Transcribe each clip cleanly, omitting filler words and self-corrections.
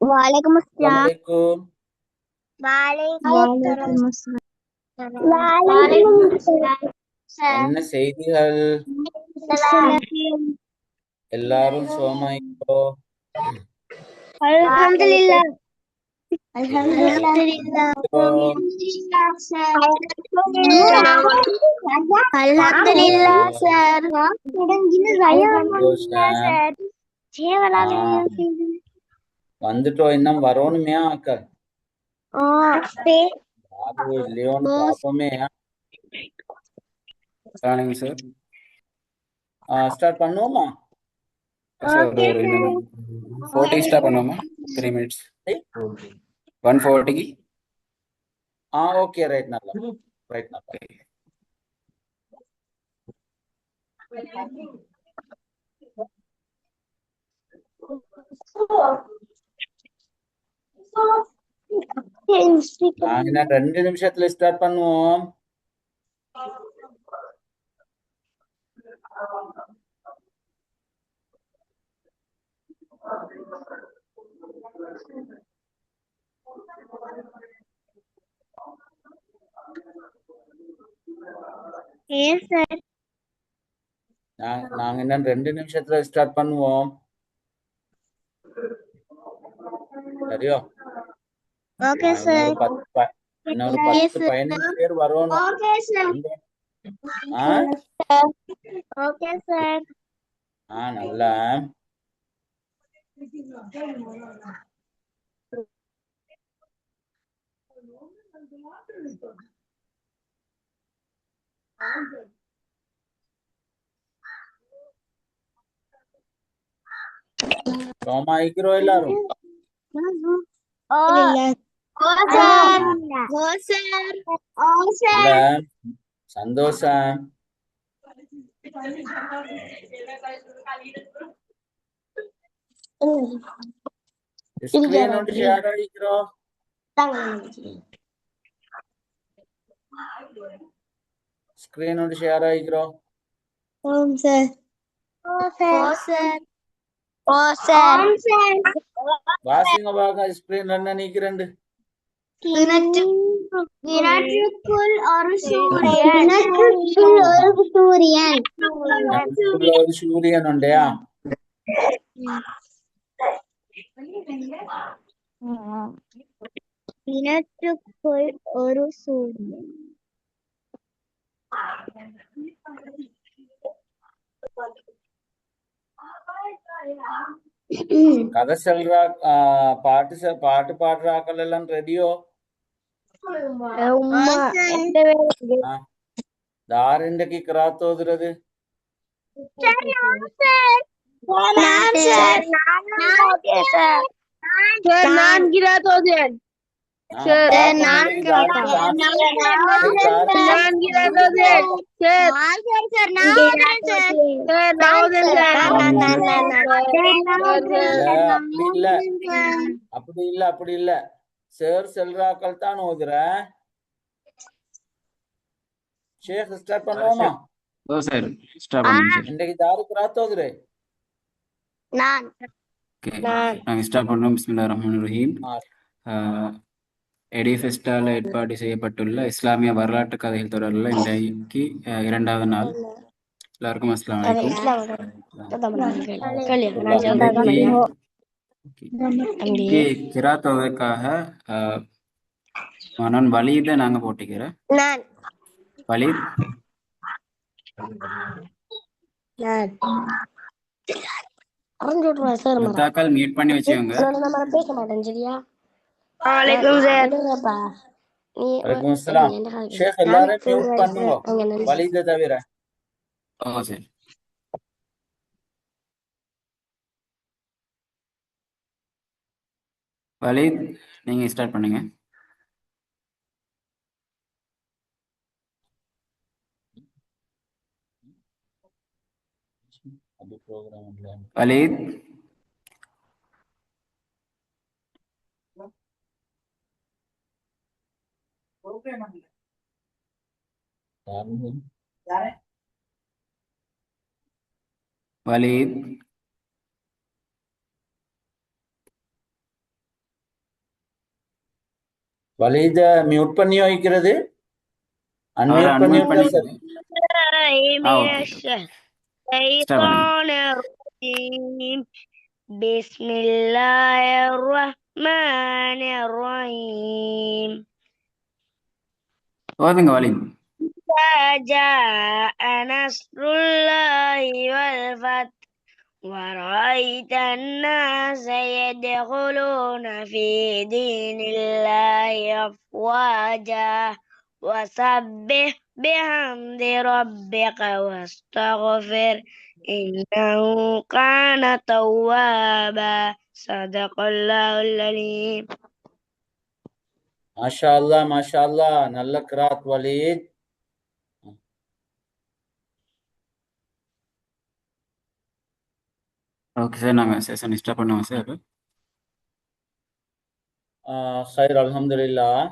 Waalaikumsalam. Assalamualaikum. Waalaikumsalam. என்ன செய்திகள்? எல்லாரும் சுகமா இருக்கோ? Alhamdulillah. இருக்கோ? Alhamdulillah, sir. சந்தோஷம். வந்துட்டோம், இன்னும் வரணுமே அக்கா. பாபு இல்லையோன்னு பாப்போமே. Morning sir. ஸ்டார்ட் பண்ணுவோமா? சார் ஒரு 40 ஸ்டார்ட் பண்ணுவோமா? 3 minutes. 140. ஓகே, ரைட் நல்லா. நாங்க 2 நிமிஷத்துல ஸ்டார்ட் பண்ணுவோம். நாங்க இன்னும் 2 நிமிஷத்துல ஸ்டார்ட் பண்ணுவோம். சரியோ? Okay, sir. இன்னொரு 10-15 பேர் வரணும். Okay, sir. Okay, sir. நல்லா. சோமா இருக்கிறோம் எல்லாரும். சந்தோஷம். ஸ்கிரீன் ஷேர் ஆகிக்கிறோம். ஸ்கிரீன் ஷேர் ஆகிக்கிறோம். வாசிங்க பாக்க ஸ்கிரீன் என்ன நீக்கிறண்டு. கிணற்றுக்குள் ஒரு சூரியன் உண்டையா? கிணற்றுக்குள் ஒரு சூரியன். கதை சொல்றா, பாட்டு பாடுறாக்கள் எல்லாம் ரெடியோ? யார் இன்றைக்கு கிராத் ஓதுறது? அப்படி இல்ல சார் செல்றாக்கள் தான் ஓதுற. ஷேக் ஸ்டார்ட் பண்ணுவோமா? இன்றைக்கு யாரு கிராத் ஓதுற? நாங்கள் ஸ்டார்ட் பண்ணோம். பிஸ்மில்லாஹிர் ரஹ்மானிர் ரஹீம். எடிஃபெஸ்டால் ஏற்பாடு செய்யப்பட்டுள்ள இஸ்லாமிய வரலாற்று கதைகள் தொடரில் இன்றைக்கு 2வது நாள். எல்லாருக்கும் அஸ்ஸலாமு அலைக்கும். கிராத் ஓதுவதற்காக நான் வலீதை நாங்க போட்டிக்கிறேன். வலீத் முத்தாக்கள் மியூட் பண்ணி வச்சுக்கோங்க. வலைக்கும் அஸ்ஸலாம். ஷேக் எல்லாரும் மியூட் பண்ணுங்க, வலீதை தவிர. சரி. வலீத் நீங்க ஸ்டார்ட் பண்ணுங்க. வலீத் வலீத் வலித மியூட் பண்ணி வைக்கிறது, அவரை அன்மியூட் பண்ணி அன்மியூட் விடுங்க சார். ஓகே. Bismillahirrahmanirrahim. ஓதுங்க வலித். جاء نصر الله والفتح ورأيت الناس يدخلون في دين الله أفواجا وسبح بحمد ربك واستغفر إنه كان توابا صدق الله العليم. மாஷா அல்லாஹ், மாஷா அல்லாஹ், நல்ல கிராத் வலீத். ஓகே சார், நாங்கள் செஷன் ஸ்டார்ட் பண்ணுவோம் சார். ஹைர், அல்ஹம்துலில்லாஹ்.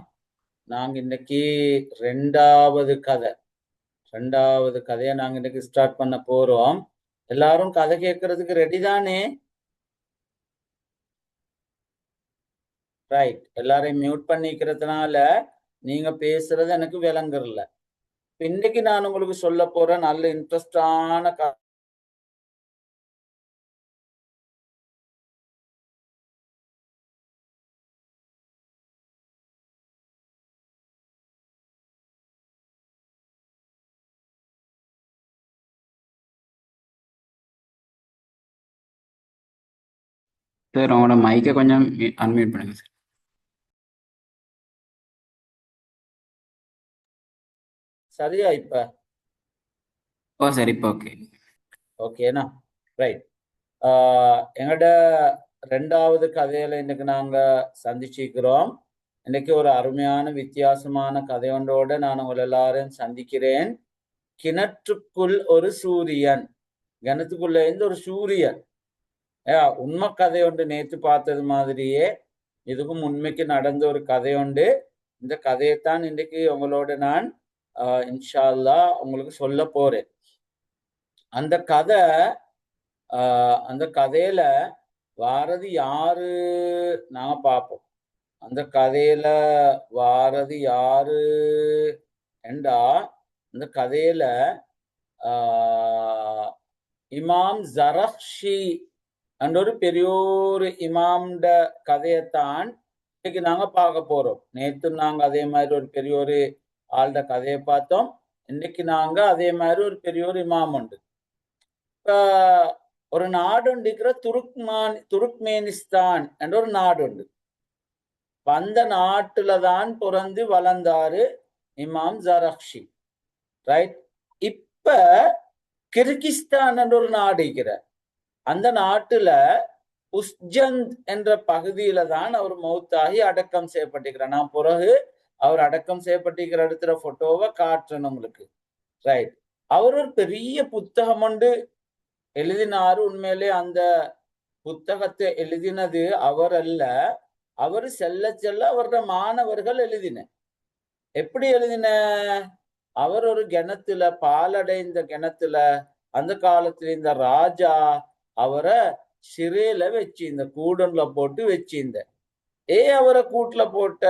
நாங்க இன்னைக்கு ரெண்டாவது கதையை நாங்க இன்னைக்கு ஸ்டார்ட் பண்ண போறோம். எல்லாரும் கதை கேட்கறதுக்கு ரெடி தானே? ரைட். எல்லாரையும் மியூட் பண்ணிக்கிறதுனால நீங்க பேசுறது எனக்கு விளங்குறல. இன்னைக்கு நான் உங்களுக்கு சொல்ல போற நல்ல இன்ட்ரெஸ்டான சார் உங்களோட மைக்கை கொஞ்சம் அன்மியூட் பண்ணுங்க சார். சரியா இப்ப? ஓ சார், இப்போ ஓகே. ஓகேனா, ரைட். எங்கட ரெண்டாவது கதையில இன்னைக்கு நாங்க சந்திச்சிக்கிறோம். இன்னைக்கு ஒரு அருமையான வித்தியாசமான கதை ஒன்றோட நான் உங்களை எல்லாரும் சந்திக்கிறேன். கிணற்றுக்குள் ஒரு சூரியன். கிணத்துக்குள்ள இருந்து ஒரு சூரியன். உண்மை கதை ஒன்று நேற்று பார்த்தது மாதிரியே இதுக்கும் உண்மைக்கு நடந்த ஒரு கதை உண்டு. இந்த கதையைத்தான் இன்னைக்கு உங்களோட நான் இன்ஷா அல்லாஹ் உங்களுக்கு சொல்ல போறேன். அந்த கதையில வாரது யாரு நாங்க பார்ப்போம். அந்த கதையில வாரது யாரு என்றா, அந்த கதையில இமாம் ஜரக்ஷி என்ற ஒரு பெரியோரு இமாம்ட கதையைத்தான் இன்னைக்கு நாங்க பார்க்க போறோம். நேற்று நாங்க அதே மாதிரி ஒரு பெரியோரு ஆள்ட கதையை பார்த்தோம். இன்னைக்கு நாங்க அதே மாதிரி ஒரு பெரியோரு இமாம் உண்டு. இப்ப ஒரு நாடு உண்டிக்கிற துருக்மேனிஸ்தான் என்ற ஒரு நாடு உண்டு. அந்த நாட்டுல தான் பிறந்து வளர்ந்தாரு இமாம் ஜரக்ஷி. ரைட். இப்ப கிர்கிஸ்தான் என்ற ஒரு நாடு இருக்கிற அந்த நாட்டுல உஸ்ஜந்த் என்ற பகுதியில தான் அவர் மௌத்தாகி அடக்கம் செய்யப்பட்டிருக்கிறார். நான் பிறகு அவர் அடக்கம் செய்யப்பட்டிருக்கிற இடத்துல போட்டோவை காட்டுறேன் உங்களுக்கு. ரைட். அவர் ஒரு பெரிய புத்தகம் ஒன்று எழுதினாரு. உண்மையிலே அந்த புத்தகத்தை எழுதினது அவர் அல்ல, அவர் செல்ல செல்ல அவரோட மாணவர்கள் எழுதின. எப்படி எழுதின? அவர் ஒரு கிணத்துல, பாலடைந்த கிணத்துல, அந்த காலத்துல இந்த ராஜா அவரை சிறையில வச்சு இந்த கூடன்ல போட்டு வச்சிருந்த. அவரை கூட்டுல போட்ட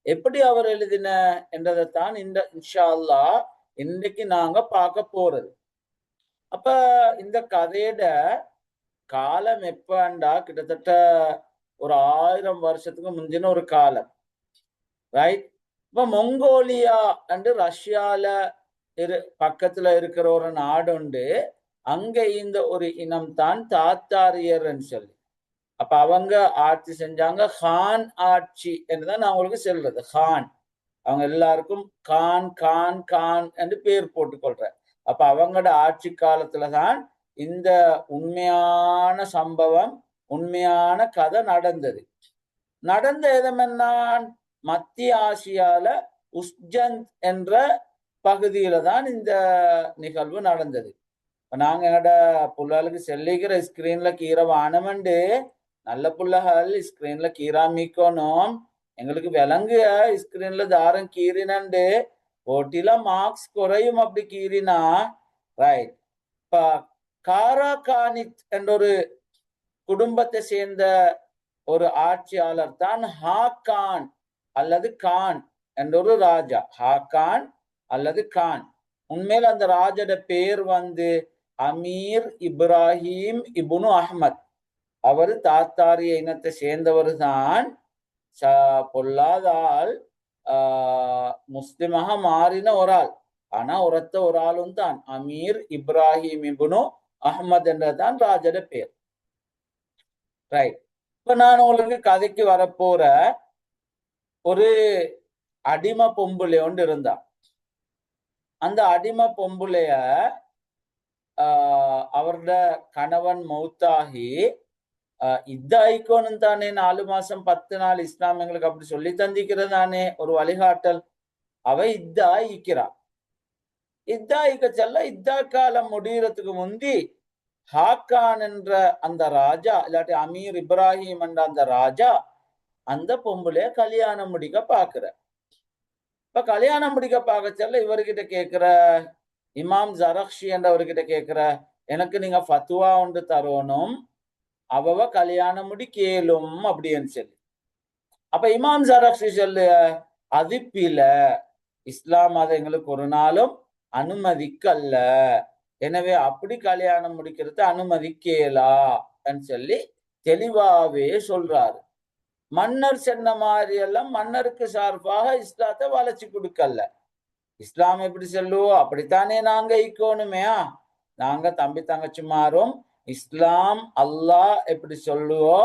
எப்படி அவர் எழுதின என்றதைத்தான் இந்த இன்ஷா அல்லாஹ் இன்னைக்கு நாங்க பார்க்க போறது. அப்ப இந்த கதையோட காலம் எப்பண்டா கிட்டத்தட்ட ஒரு 1000 வருஷத்துக்கு முந்தின ஒரு காலம். ரைட். இப்ப மொங்கோலியா அண்டு ரஷ்யால பக்கத்துல இருக்கிற ஒரு நாடு உண்டு. அங்க இந்த ஒரு இனம் தான் தாத்தாரியர்ன்னு சொல்லி. அப்ப அவங்க ஆட்சி செஞ்சாங்க. ஹான் ஆட்சி என்றுதான் நான் உங்களுக்கு சொல்றது. ஹான், அவங்க எல்லாருக்கும் கான் கான் கான் என்று பேர் போட்டுக்கொள்றேன். அப்ப அவங்களோட ஆட்சி காலத்துலதான் இந்த உண்மையான சம்பவம், உண்மையான கதை நடந்தது. நடந்த இடம் என்ன? மத்திய ஆசியால உஸ்ஜந்த் என்ற பகுதியில தான் இந்த நிகழ்வு நடந்தது. நாங்க எங்கட புள்ளாளுக்கு செல்லிக்கிற ஸ்கிரீன்ல கீரை வானமண்டு, நல்ல புள்ளகள் ஸ்கிரீன்ல கீரா மீக்கணும். எங்களுக்கு விளங்கு ஸ்கிரீன்ல தாரம் கீறினண்டு போட்டில மார்க்ஸ் குறையும் அப்படி கீறினா. ரைட். இப்ப காராகானித் என்ற ஒரு குடும்பத்தை சேர்ந்த ஒரு ஆட்சியாளர் தான் ஹாக்கான் அல்லது கான் என்ற ஒரு ராஜா. ஹாக்கான் அல்லது கான். உண்மையில அந்த ராஜோட பேர் அமீர் இப்ராஹிம் இப்னு அஹ்மத். அவரு தாத்தாரிய இனத்தை சேர்ந்தவர் தான். பொல்லாத ஆள், முஸ்லிமாக மாறின ஒரு ஆள். ஆனா ஒருத்த ஒரு ஆளும் தான் அமீர் இப்ராஹிம் இப்னு அஹ்மத் என்றதான் ராஜோட பேர். ரைட். இப்ப நான் உங்களுக்கு கதைக்கு வரப்போற ஒரு அடிமை பொம்புலை ஒன்று இருந்தா. அந்த அடிமை பொம்புலைய அவரோட கணவன் மௌத்தாகி இதாயிக்கோன்னு தானே 4 மாசம் 10 நாள் இஸ்லாம் எங்களுக்கு அப்படி சொல்லி தந்திக்கிறதானே ஒரு வழிகாட்டல். அவ இதாயிக்கிறா. இதாயிக்க செல்ல இத்தா காலம் முடியறதுக்கு முந்தி ஹாக்கான் என்ற அந்த ராஜா, இல்லாட்டி அமீர் இப்ராஹிம் என்ற அந்த ராஜா அந்த பொம்புலைய கல்யாணம் முடிக்க பாக்குற. இப்ப கல்யாணம் முடிக்க பார்க்க செல்ல இவர்கிட்ட கேக்குற, இமாம் ஜரக்ஷி என்றவர்கிட்ட கேக்குற, எனக்கு நீங்க ஃபத்வா ஒன்று தரணும், அவ கல்யாணம் முடி கேளும் அப்படின்னு சொல்லி. அப்ப இமாம் ஜரக்ஷி சொல்லு, அது பில, இஸ்லாம் அதை எங்களுக்கு ஒரு நாளும் அனுமதிக்கல்ல, எனவே அப்படி கல்யாணம் முடிக்கிறது அனுமதிக்கலா சொல்லி தெளிவாவே சொல்றாரு. மன்னர் சொன்ன மாதிரி எல்லாம் மன்னருக்கு சார்பாக இஸ்லாத்தை வளைச்சு கொடுக்கல. இஸ்லாம் எப்படி சொல்லுவோம் அப்படித்தானே நாங்க ஈக்கோணுமே. நாங்க தம்பி தங்கச்சி மாறும். இஸ்லாம் அல்லாஹ் எப்படி சொல்லுவோ,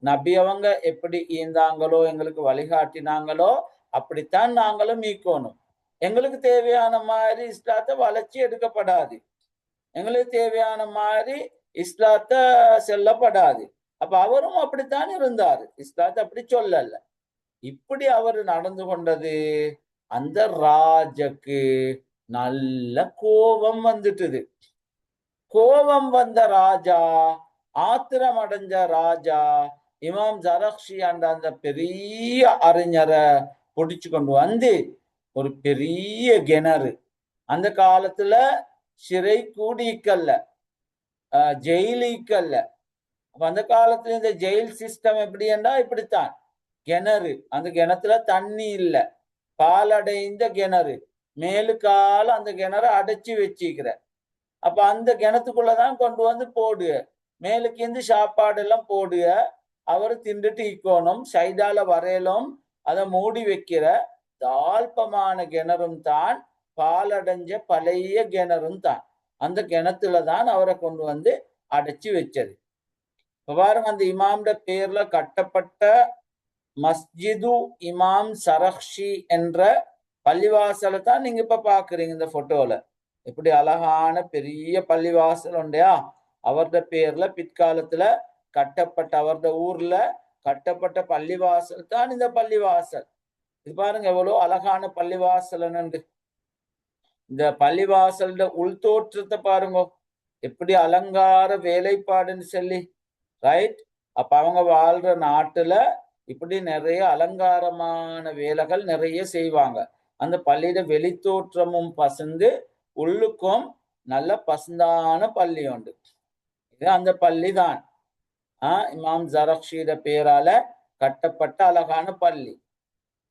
நபி அவங்க எப்படி ஈந்தாங்களோ, எங்களுக்கு வழிகாட்டினாங்களோ அப்படித்தான் நாங்களும் ஈக்கோணும். எங்களுக்கு தேவையான மாதிரி இஸ்லாத்தை வளைச்சி எடுக்கப்படாது. எங்களுக்கு தேவையான மாதிரி இஸ்லாத்தை செல்லப்படாது. அப்ப அவரும் அப்படித்தான் இருந்தாரு. இஸ்லாத்தை அப்படி சொல்லல. இப்படி அவர் நடந்து கொண்டது அந்த ராஜக்கு நல்ல கோபம் வந்துட்டுது. கோபம் வந்த ராஜா, ஆத்திரம் அடைஞ்ச ராஜா இமாம் ஜரக்ஷி அந்த பெரிய அறிஞரை பிடிச்சு கொண்டு வந்து ஒரு பெரிய கிணறு, அந்த காலத்துல சிறை கூடிக்கல்ல, ஜெயிலிக்கல்ல. அந்த காலத்துல இந்த ஜெயில் சிஸ்டம் எப்படி என்றா இப்படித்தான். கிணறு, அந்த கிணத்துல தண்ணி இல்ல, பாலடைந்த கிணறு, மேலுக்கால அந்த கிணற அடைச்சி வச்சிக்கிற. அப்ப அந்த கிணத்துக்குள்ளதான் கொண்டு வந்து போடுக, மேலுக்கு இருந்து சாப்பாடு எல்லாம் போடுக, அவரு திண்டுட்டு இக்கோணும், சைடால வரையலும் அதை மூடி வைக்கிற தாழ்பமான கிணறும் தான், பாலடைஞ்ச பழைய கிணறும் தான். அந்த கிணத்துலதான் அவரை கொண்டு வந்து அடைச்சி வச்சது. பாருங்க, அந்த இமாம்ட பேர்ல கட்டப்பட்ட மஸ்ஜிது இமாம் சரக்ஷி என்ற பள்ளிவாசலை தான் நீங்க இப்ப பாக்குறீங்க இந்த போட்டோல. இப்படி அழகான பெரிய பள்ளிவாசல் உண்டையா, அவருடைய பேர்ல பிற்காலத்துல கட்டப்பட்ட, அவருடைய ஊர்ல கட்டப்பட்ட பள்ளிவாசல் தான் இந்த பள்ளிவாசல். இது பாருங்க எவ்வளவு அழகான பள்ளிவாசல். இந்த பள்ளிவாசல் உள்தோற்றத்தை பாருங்க, எப்படி அலங்கார வேலைப்பாடுன்னு சொல்லி. ரைட். அப்ப அவங்க வாழ்ற நாட்டுல இப்படி நிறைய அலங்காரமான வேலைகள் நிறைய செய்வாங்க. அந்த பள்ளியில வெளித்தோற்றமும் பசுந்து, உள்ளுக்கும் நல்ல பசுந்தான பள்ளி உண்டு. இது அந்த பள்ளி தான் இமாம் ஜரக்ஷியோட பேரால கட்டப்பட்ட அழகான பள்ளி.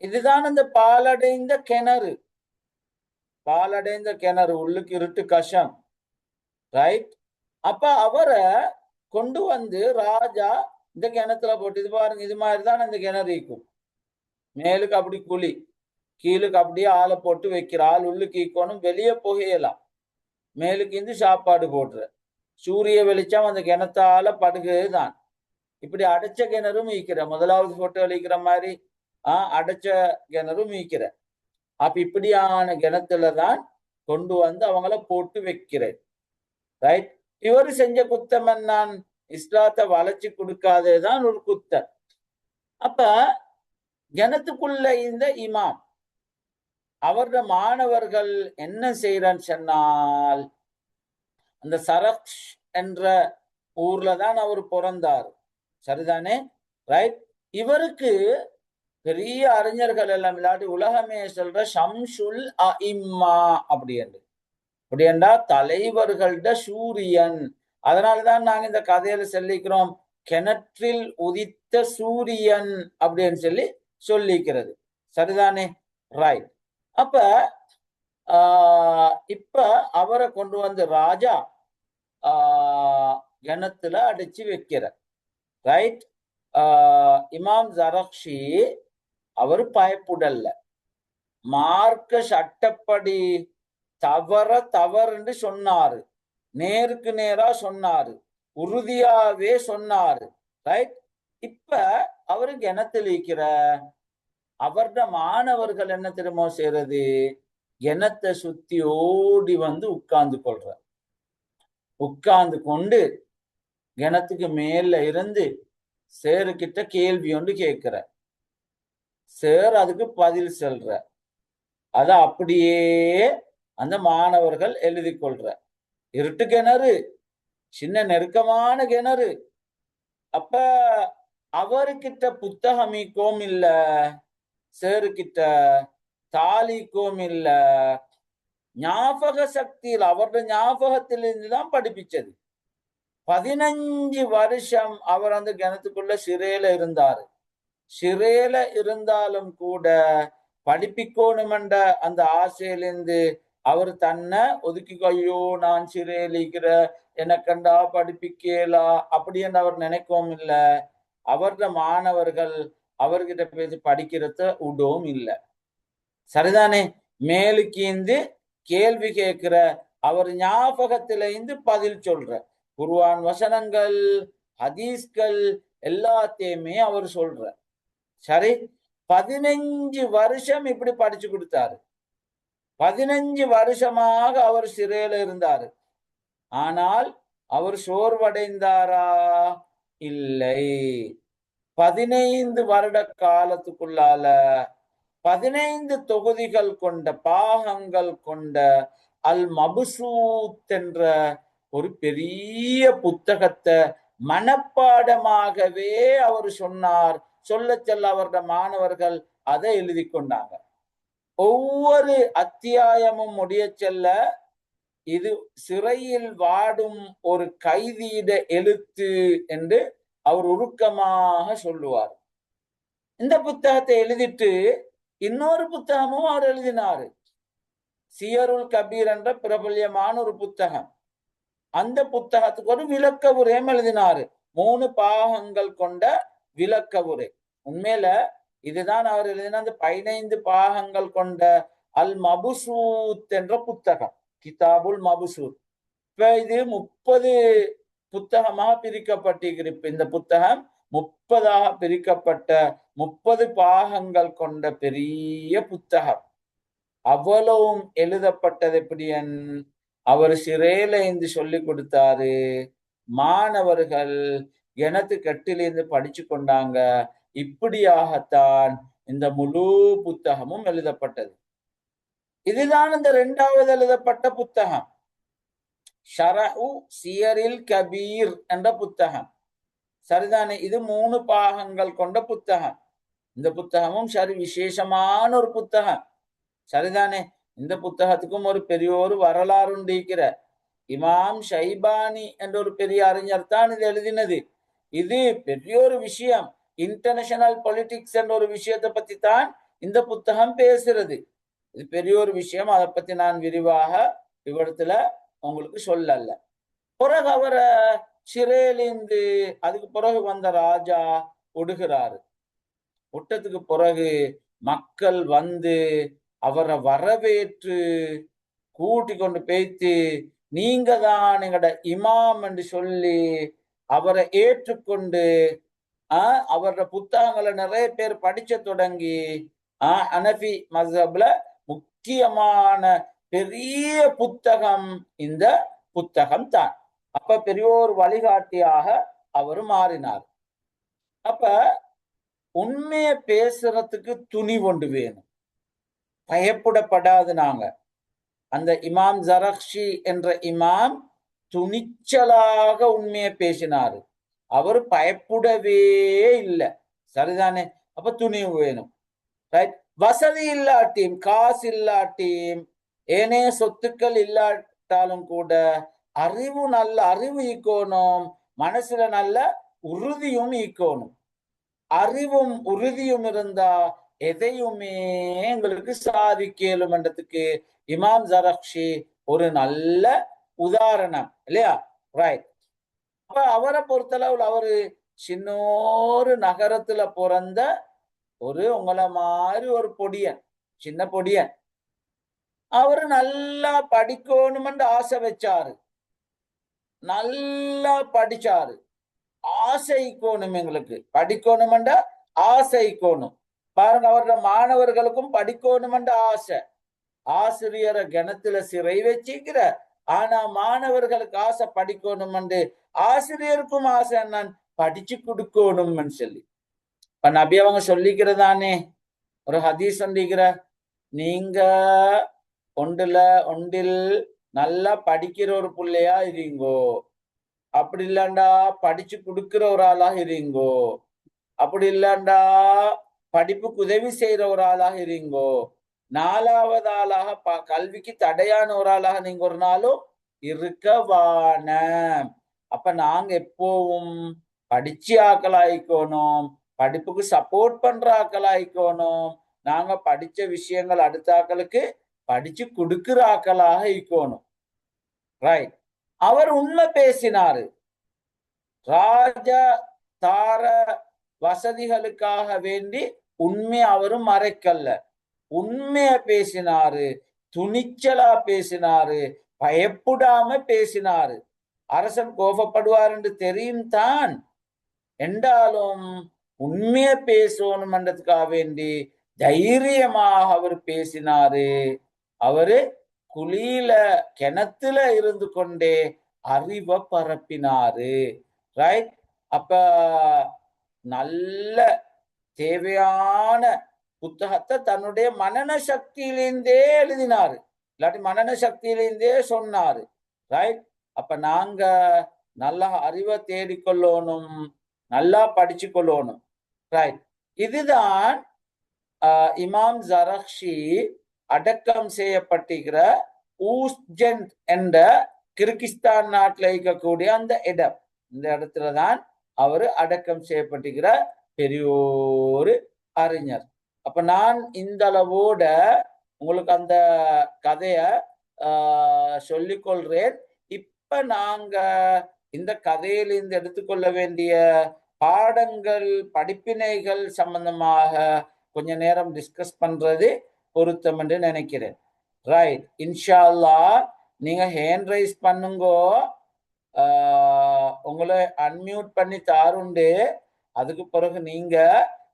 இதுதான் அந்த பாலடைந்த கிணறு. பாலடைந்த கிணறு, உள்ளுக்கு இருட்டு கஷம். ரைட். அப்ப அவரை கொண்டு வந்து ராஜா இந்த கிணத்துல போட்டு, இது பாருங்க, இது மாதிரிதான் இந்த கிணறு இருக்கும். மேலுக்கு அப்படி குழி, கீழுக்கு அப்படியே ஆளை போட்டு வைக்கிற, ஆள் உள்ளுக்கு ஈக்கணும், வெளியே புகையலாம், மேலுக்கு இருந்து சாப்பாடு போடுற, சூரிய வெளிச்சம் அந்த கிணத்தால படுகுதான். இப்படி அடைச்ச கிணறும் ஈக்கிற, முதலாவது போட்டோ அழிக்கிற மாதிரி அடைச்ச கிணறும் ஈக்கிற. அப்ப இப்படியான கிணத்துலதான் கொண்டு வந்து அவங்கள போட்டு வைக்கிறேன். ரைட். இவரு செஞ்ச குத்தம் நான் இஸ்லாத்தை வளைச்சு கொடுக்காதேதான் ஒரு குத்தம். அப்ப கிணத்துக்குள்ள இந்த இமாம் அவருடைய மாணவர்கள் என்ன செய்யறன்னு சொன்னால், அந்த சரக்ஷ் என்ற ஊர்ல தான் அவர் பிறந்தார். சரிதானே? ரைட். இவருக்கு பெரிய அறிஞர்கள் எல்லாம் இல்லாட்டி உலகமே சொல்ற ஷம்சுல் அஇம்மா அப்படி என்று, அப்படி என்றா தலைவர்கள்ட சூரியன். அதனாலதான் நாங்க இந்த கதையில சொல்லிக்கிறோம், கிணற்றில் உதித்த சூரியன் அப்படின்னு சொல்லிக்கிறது. சரிதானே? ரைட். அப்ப இப்ப அவரை கொண்டு வந்து ராஜா கிணத்துல அடிச்சு வைக்கிற. ரைட். இமாம் ஜரக்ஷி அவர் பயப்புடல்ல. மார்க்க சட்டப்படி தவறுன்னு சொன்னாரு, நேருக்கு நேரா சொன்னாரு, உறுதியாவே சொன்னாரு. ரைட். இப்ப அவரு கிணத்துல இருக்கிற அவருடைய மாணவர்கள் என்ன தெரியுமோ செய்யறது, கிணத்தை சுத்தி ஓடி வந்து உட்கார்ந்து கொண்டு கிணத்துக்கு மேல இருந்து சேருக்கிட்ட கேள்வி ஒன்று கேட்கிற. சேர் அதுக்கு பதில் சொல்ற. அத அப்படியே அந்த மாணவர்கள் எழுதி கொள்ற. இருட்டு கிணறு, சின்ன நெருக்கமான கிணறு. அப்ப அவர்கிட்ட புத்தகமிக்கோம் இல்ல, சேருக்கிட்ட தாலிக்கோம் இல்ல, ஞாபக சக்தியில் அவருடைய ஞாபகத்திலிருந்துதான் படிப்பிச்சது. 15 வருஷம் அவர் அந்த கிணத்துக்குள்ள சிறையில இருந்தாரு. சிறையில இருந்தாலும் கூட படிப்பிக்கணுமென்ற அந்த ஆசையிலிருந்து அவர் தன்னை ஒதுக்கி, ஐயோ நான் சிறையில் இருக்கிற, எனக்கண்டா படிப்பிக்கலா அப்படி என்று அவர் நினைக்கவும் இல்லை. அவருடைய மாணவர்கள் அவர்கிட்ட பேசி படிக்கிறத விடவும் இல்லை. சரிதானே? மேலுக்கு கேள்வி கேட்கிற, அவர் ஞாபகத்திலிருந்து பதில் சொல்ற. குர்ஆன் வசனங்கள், ஹதீஸ்கள் எல்லாத்தையுமே அவர் சொல்ற. சரி, 15 வருஷம் இப்படி படிச்சு கொடுத்தாரு. 15 வருஷமாக அவர் சிறையில இருந்தாரு. ஆனால் அவர் சோர்வடைந்தாரா? இல்லை. 15 வருட காலத்துக்குள்ளால 15 தொகுதிகள் கொண்ட, பாகங்கள் கொண்ட அல் மபுசூத் என்ற ஒரு பெரிய புத்தகத்தை மனப்பாடமாகவே அவர் சொன்னார். சொல்ல அவருடைய மாணவர்கள் அதை எழுதி கொண்டாங்க. ஒவ்வொரு அத்தியாயமும் முடிய செல்ல இது சிறையில் வாடும் ஒரு கைதியிட எழுத்து என்று அவர் உருக்கமாக சொல்லுவார். இந்த புத்தகத்தை எழுதிட்டு இன்னொரு புத்தகமும் அவர் எழுதினாரு. சியருல் கபீர் என்ற பிரபல்யமான ஒரு புத்தகம். அந்த புத்தகத்துக்கு ஒரு விளக்க உரையும் எழுதினாரு. 3 பாகங்கள் கொண்ட விளக்க உரை. உண்மையில இதுதான் அவர் எழுதின அந்த 15 பாகங்கள் கொண்ட அல் மபுசூத் என்ற புத்தகம், கிதாபுல் மபுசூத். இப்ப இது 30 புத்தகமாக பிரிக்கப்பட்டிருக்க. இந்த புத்தகம் 30ஆக பிரிக்கப்பட்ட 30 பாகங்கள் கொண்ட பெரிய புத்தகம். அவ்வளவும் எழுதப்பட்டது எப்படி? அவர் சிறையில இருந்து சொல்லி கொடுத்தாரு. மாணவர்கள் கிணத்து கட்டிலிருந்து படிச்சு கொண்டாங்க. இப்படியாகத்தான் இந்த முழு புத்தகமும் எழுதப்பட்டது. இதுதான் இந்த 2வது எழுதப்பட்ட புத்தகம், ஷரஹு சியரில் கபீர் என்ற புத்தகம். சரிதானே? இது 3 பாகங்கள் கொண்ட புத்தகம். இந்த புத்தகமும் சரி விசேஷமான ஒரு புத்தகம். சரிதானே? இந்த புத்தகத்துக்கும் ஒரு பெரிய ஒரு வரலாறு உண்டிருக்கிற. இமாம் ஷைபானி என்ற ஒரு பெரிய அறிஞர் தான் இது எழுதினது. இது பெரிய ஒரு விஷயம். இன்டர்நேஷனல் பொலிட்டிக்ஸ் என்ற ஒரு விஷயத்தை பத்தி தான் இந்த புத்தகம் பேசுறது. இது பெரிய ஒரு விஷயம். அதை பத்தி நான் விரிவாக இவ்விடத்துல உங்களுக்கு சொல்லல. பிறகு அவரை சிறையிலிருந்து அதுக்கு பிறகு வந்த ராஜா விடுகிறாரு. விட்டத்துக்கு பிறகு மக்கள் வந்து அவரை வரவேற்று கூட்டி கொண்டு போய்த்து, நீங்க தான் எங்கட இமாம் என்று சொல்லி அவரை ஏற்றுக்கொண்டு அவரோட புத்தகங்களை நிறைய பேர் படிச்ச தொடங்கி ஹனஃபி மஸ்ஹப்ல முக்கியமான பெரிய புத்தகம் இந்த புத்தகம் தான். அப்ப பெரிய ஒரு வழிகாட்டியாக அவர் மாறினார். அப்ப உண்மையை பேசுறதுக்கு துணி கொண்டு வேணும், பயப்படப்படாது. நாங்க அந்த இமாம் ஜரக்ஷி என்ற இமாம் துணிச்சலாக உண்மையை பேசினாரு. அவர் பயப்படவே இல்லை. சரிதானே? அப்ப துணிவு வேணும். ரைட். வசதி இல்லாட்டியும், காசு இல்லாட்டியும், ஏனைய சொத்துக்கள் இல்லாட்டாலும் கூட அறிவு, நல்ல அறிவு ஈக்கணும், மனசுல நல்ல உறுதியும் ஈக்கணும். அறிவும் உறுதியும் இருந்தா எதையுமே எங்களுக்கு சாதிக்கலும்ன்றதுக்கு இமாம் ஜரக்ஷி ஒரு நல்ல உதாரணம் இல்லையா? ரைட். அப்ப அவரை பொறுத்தளவுல அவரு சின்னோரு நகரத்துல பிறந்த ஒரு உங்களை மாதிரி ஒரு பொடியன், சின்ன பொடியன். அவரு நல்லா படிக்கணும்னு ஆசை வச்சாரு, நல்லா படிச்சாரு. ஆசைக்கோணும், எங்களுக்கு படிக்கணும்ன்ற ஆசைக்கோணும். பாருங்க, அவரோட மாணவர்களுக்கும் படிக்கணும்ன்ற ஆசை. ஆசிரியரை கிணத்துல சிறை வச்சுக்கிற, ஆனா மாணவர்களுக்கு ஆசை படிக்கணும்னு, ஆசிரியருக்கும் ஆசை என்னன்னு படிச்சு கொடுக்கணும்னு சொல்லி. இப்ப நபி அவங்க சொல்லிக்கிறதானே, ஒரு ஹதீஸ் சொல்லிக்கிற, நீங்க ஒன்றில் நல்லா படிக்கிற ஒரு பிள்ளையா இருங்கோ, அப்படி இல்லண்டா படிச்சு கொடுக்கிற ஒரு ஆளாக இருங்கோ, அப்படி இல்லண்டா படிப்புக்கு உதவி செய்யற ஒரு ஆளாக இருங்கோ, நாலாவது ஆளாக கல்விக்கு தடையான ஒரு ஆளாக நீங்க ஒரு நாளும் இருக்கவான. அப்ப நாங்க எப்பவும் படிச்சு ஆக்கலாய்க்கணும், படிப்புக்கு சப்போர்ட் பண்ற ஆக்கலாய்க்கணும், நாங்க படிச்ச விஷயங்கள் அடுத்த ஆக்களுக்கு படிச்சு கொடுக்கிற ஆக்களாக இருக்கணும். ரைட். அவர் உண்மை பேசினாரு. ராஜ தார வசதிகளுக்காக வேண்டி உண்மை அவரும் மறைக்கல்ல, உண்மைய பேசினாரு, துணிச்சலா பேசினாரு, பயப்படாம பேசினாரு. அரசன் கோபப்படுவார் என்று தெரியும் தான், என்றாலும் உண்மைய பேசணும்ன்றதுக்காக வேண்டி தைரியமாக அவர் பேசினாரு. அவரு குழியில கிணத்துல இருந்து கொண்டே அறிவை பரப்பினாரு. ரைட். அப்ப நல்ல தேவையான புத்தகத்தை தன்னுடைய மனன சக்தியிலிருந்தே எழுதினாரு, இல்லாட்டி மனன சக்தியிலிருந்தே சொன்னாரு. ரைட். அப்ப நாங்க நல்லா அறிவை தேடிக்கொள்ளணும், நல்லா படிச்சு கொள்ளணும். ரைட். இதுதான் இமாம் ஜரக்ஷி அடக்கம் செய்யப்பட்டிருக்கிற ஊஸ்ஜென்ட் என்ற கிர்கிஸ்தான் நாட்டில் இருக்கக்கூடிய அந்த இடம். இந்த இடத்துலதான் அவரு அடக்கம் செய்யப்பட்டிருக்கிற பெரியோரு அறிஞர். அப்ப நான் இந்த அளவோட உங்களுக்கு அந்த கதைய சொல்லிக்கொள்றேன். இப்ப நாங்க இந்த கதையிலிருந்து எடுத்துக்கொள்ள வேண்டிய பாடங்கள், படிப்பினைகள் சம்பந்தமாக கொஞ்ச நேரம் டிஸ்கஸ் பண்றது பொருத்தம் என்று நினைக்கிறேன். ரைட். இன்ஷா அல்லாஹ் நீங்க ஹேண்ட் ரைஸ் பண்ணுங்கோ, உங்களை அன்மியூட் பண்ணி தாருண்டு. அதுக்கு பிறகு நீங்க